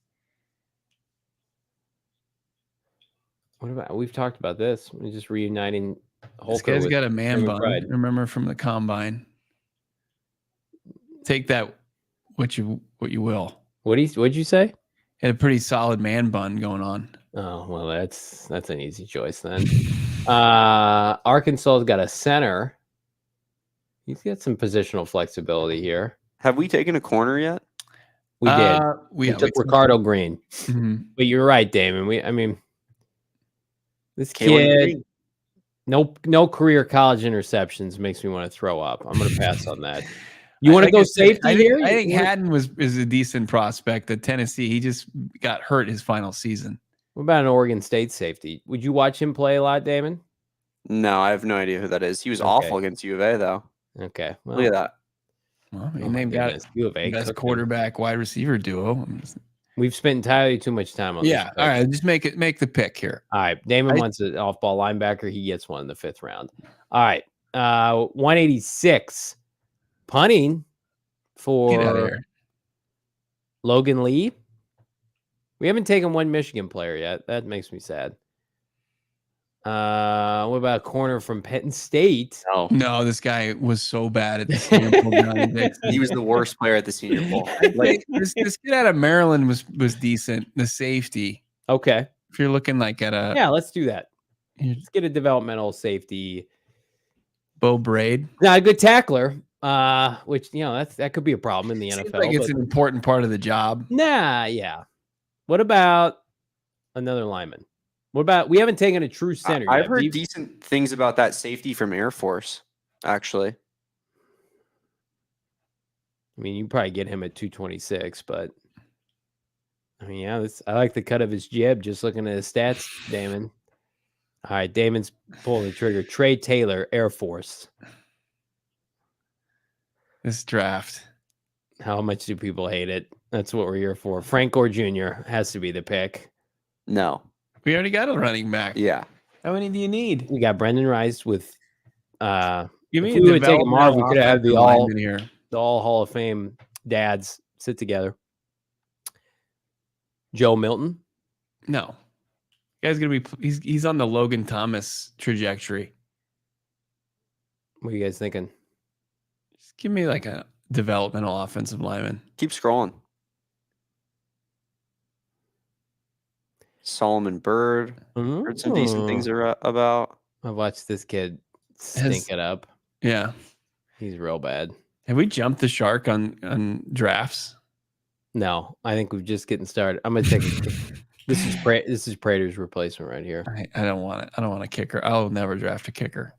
What about? We've talked about this. We're just reuniting. This guy's got a man bun. Remember from the combine. Take that, what you will. What'd you say? Had a pretty solid man bun going on. Oh well, that's an easy choice then. Arkansas's got a center. He's got some positional flexibility here. Have we taken a corner yet? We did. We took Ricardo Green. Mm-hmm. But you're right, Damon. This Kalen kid, no career college interceptions makes me want to throw up. I'm going to pass on that. You want to go safety here? I think Haddon is a decent prospect at Tennessee. He just got hurt his final season. What about an Oregon State safety? Would you watch him play a lot, Damon? No, I have no idea who that is. He was awful against U of A, though. Okay. Well, Look at that. Well, oh my they've got goodness. U of A best cooked 'em. quarterback wide receiver duo. We've spent entirely too much time on Yeah. this. All right. Just make the pick here. All right. Damon wants an off-ball linebacker. He gets one in the 5th round. All right. 186 punting Get out of for here. Logan Lee. We haven't taken one Michigan player yet. That makes me sad. What about a corner from Penn State? No, No, this guy was so bad at the Senior Bowl. Johnny Dixon. he was the worst player at the Senior Bowl. Like, this kid out of Maryland was decent. The safety. Okay. If you're looking like at a Yeah, let's do that. Here. Let's get a developmental safety. Bo Braid. Not a good tackler, which, that could be a problem in the Seems NFL. like it's an important part of the job. Yeah. What about another lineman? What about, we haven't taken a true center I've yet. heard decent things about that safety from Air Force, actually. I mean, you probably get him at 226, but I mean, yeah, I like the cut of his jib just looking at his stats, Damon. All right, Damon's pulling the trigger. Trey Taylor, Air Force. This draft. How much do people hate it? That's what we're here for. Frank Gore Jr. has to be the pick. No. We already got a running back. Yeah. How many do you need? We got Brendan Rice with Give if me we would take him off, we could have the all here. Hall of Fame dads sit together. Joe Milton. No. Guy's gonna be he's on the Logan Thomas trajectory. What are you guys thinking? Just give me like a developmental offensive lineman. Keep scrolling. Solomon Bird. Heard some decent things about. I've watched this kid stink it up. Yeah. He's real bad. Have we jumped the shark on drafts? No, I think we're just getting started. I'm gonna take this is Prater's replacement right here. I don't want it. I don't want a kicker. I'll never draft a kicker.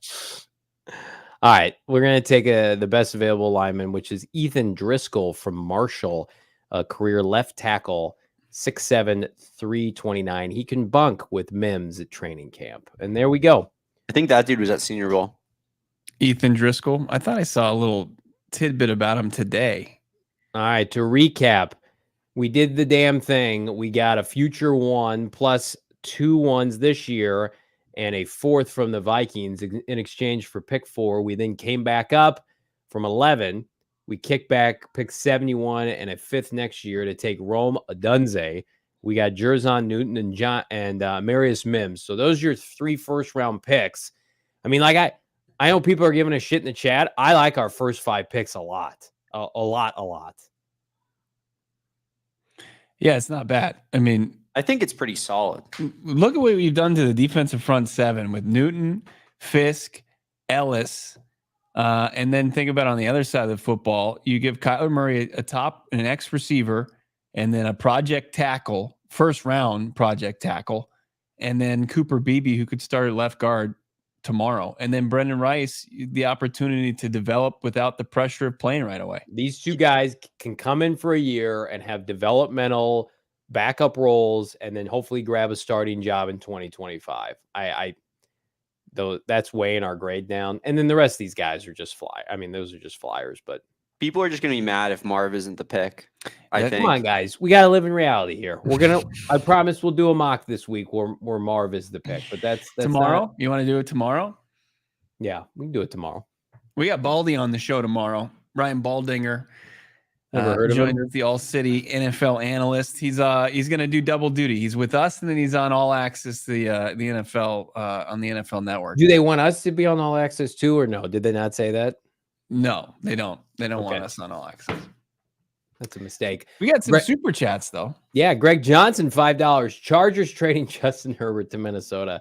All right, we're gonna take the best available lineman, which is Ethan Driscoll from Marshall, a career left tackle, 6'7", 329. He can bunk with Mims at training camp, and there we go. I think that dude was at Senior Bowl. Ethan Driscoll. I thought I saw a little tidbit about him today. All right, to recap, we did the damn thing. We got a future 1 plus 2 1s this year and a 4th from the Vikings in exchange for pick 4. We then came back up from 11. We kicked back pick 71 and a 5th next year to take Rome Odunze. We got Jerzon Newton and Marius Mims. So those are your 3 first-round picks. I mean, like I know people are giving a shit in the chat. I like our first 5 picks a lot. A lot. Yeah, it's not bad. I mean, I think it's pretty solid. look at what we've done to the defensive front 7 with Newton, Fisk, Ellis, and then think about on the other side of the football, you give Kyler Murray a top and an X receiver, and then a project tackle, first round project tackle, and then Cooper Beebe, who could start at left guard tomorrow, and then Brendan Rice, the opportunity to develop without the pressure of playing right away. These 2 guys can come in for a year and have developmental backup roles and then hopefully grab a starting job in 2025. Though that's weighing our grade down. And then the rest of these guys are just those are just flyers, but People are just going to be mad if Marv isn't the pick. I think. Come on, guys. We got to live in reality here. I promise we'll do a mock this week where Marv is the pick, but that's tomorrow. not, You want to do it tomorrow? yeah, we can do it tomorrow. We got Baldy on the show tomorrow. Ryan Baldinger. Never heard of joined him? as the All-City NFL analyst. He's going to do double duty. He's with us, and then he's on All Access, the NFL on the NFL Network. Do they want us to be on All Access too, or no? Did they not say that? No, they don't. They don't Okay. want us on All Access. That's a mistake. We got some Greg- super chats though. Yeah, Greg Johnson, $5. Chargers trading Justin Herbert to Minnesota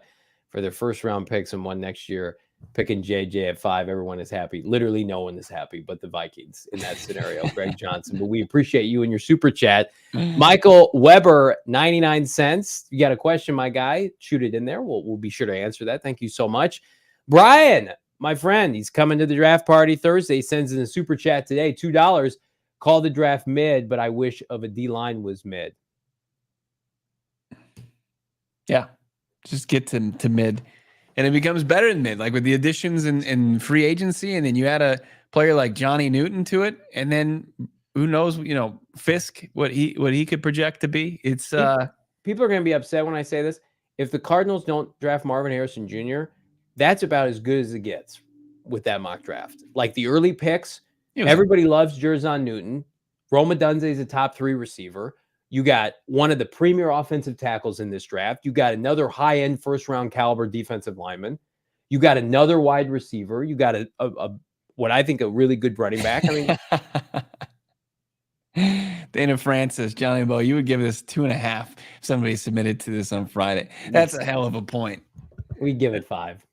for their first round picks and one next year. Picking JJ at 5. Everyone is happy. Literally no one is happy but the Vikings in that scenario. Greg Johnson. But we appreciate you and your super chat. Michael Weber, 99 cents. You got a question, my guy? Shoot it in there. We'll be sure to answer that. Thank you so much. Brian, my friend, he's coming to the draft party Thursday. He sends in a super chat today, $2. Call the draft mid, but I wish of a D-line was mid. Yeah, just get to mid, and it becomes better than mid. Like with the additions and free agency, and then you add a player like Johnny Newton to it, and then who knows, Fisk, what he could project to be. It's people are going to be upset when I say this. If the Cardinals don't draft Marvin Harrison Jr., that's about as good as it gets with that mock draft. Like the early picks, everybody loves Jerzon Newton. Rome Odunze is a top 3 receiver. You got one of the premier offensive tackles in this draft. You got another high-end first-round caliber defensive lineman. You got another wide receiver. You got a what I think a really good running back. I mean, Dana Francis, Johnny Bo, you would give this 2.5 if somebody submitted to this on Friday. That's a hell of a point. We give it 5.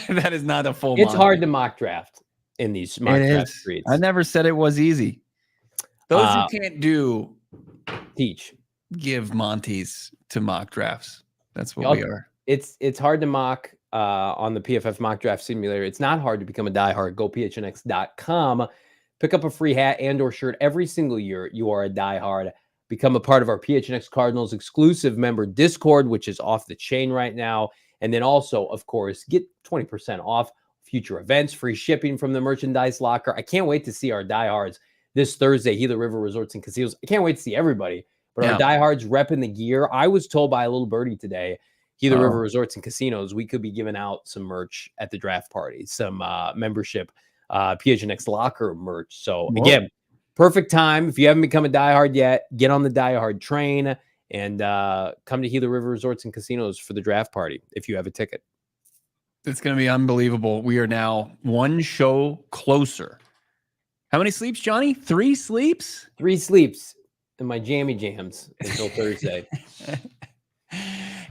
That is not a full. It's hard to mock draft in these mock draft streets. I never said it was easy. Those who can't do give Monties to mock drafts. That's what we are. It's hard to mock on the PFF mock draft simulator. It's not hard to become a diehard. Go PHNX.com. Pick up a free hat and or shirt every single year. You are a diehard. Become a part of our PHNX Cardinals exclusive member Discord, which is off the chain right now. And then also, of course, get 20% off future events, free shipping from the merchandise locker. I can't wait to see our diehards this Thursday, Gila River Resorts and Casinos. I can't wait to see everybody, but our diehards repping the gear. I was told by a little birdie today, Gila River Resorts and Casinos, we could be giving out some merch at the draft party, some membership PHNX locker merch. So again, perfect time. If you haven't become a diehard yet, get on the diehard train and come to Gila River Resorts and Casinos for the draft party if you have a ticket. It's going to be unbelievable. We are now one show closer. How many sleeps, Johnny? 3 sleeps? 3 sleeps in my jammy jams until Thursday.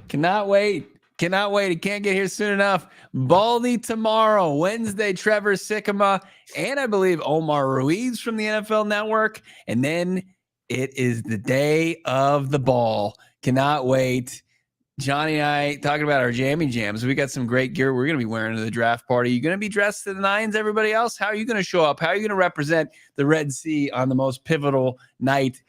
Cannot wait. Cannot wait. He can't get here soon enough. Baldy tomorrow, Wednesday, Trevor Sikkema, and I believe Omar Ruiz from the NFL Network. And then it is the day of the ball. Cannot wait. Johnny and I talking about our jammy jams. We got some great gear we're going to be wearing to the draft party. You going to be dressed to the nines, everybody else? How are you going to show up? How are you going to represent the Red Sea on the most pivotal night,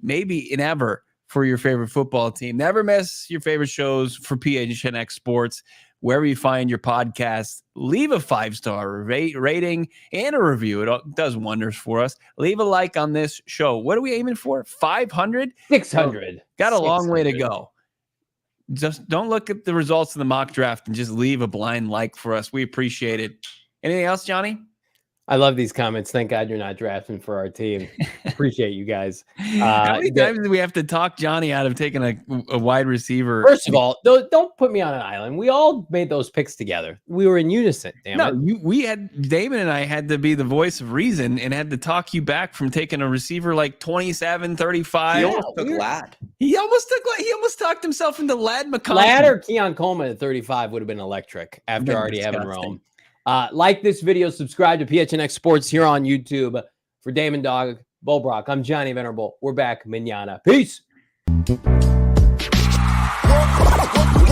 maybe in ever, for your favorite football team? Never miss your favorite shows for PHNX Sports. Wherever you find your podcast, leave a 5-star rating and a review. It does wonders for us. Leave a like on this show. What are we aiming for? 500? 600. Got a long way to go. Just don't look at the results of the mock draft and just leave a blind like for us. We appreciate it. Anything else, Johnny? I love these comments. Thank God you're not drafting for our team. Appreciate you guys. How many times do we have to talk Johnny out of taking a wide receiver? First of all, don't put me on an island. We all made those picks together. We were in unison. Damn it. Damon and I had to be the voice of reason and had to talk you back from taking a receiver like 27, 35. He almost took Ladd. He almost talked himself into Ladd McCarthy. Ladd or Keon Coleman at 35 would have been electric after already having Rome. Like this video, subscribe to PHNX Sports here on YouTube. For Damon, Dawg, Brack, I'm Johnny Venerable. We're back mañana. Peace. We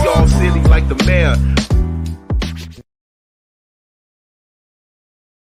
all silly like the mayor.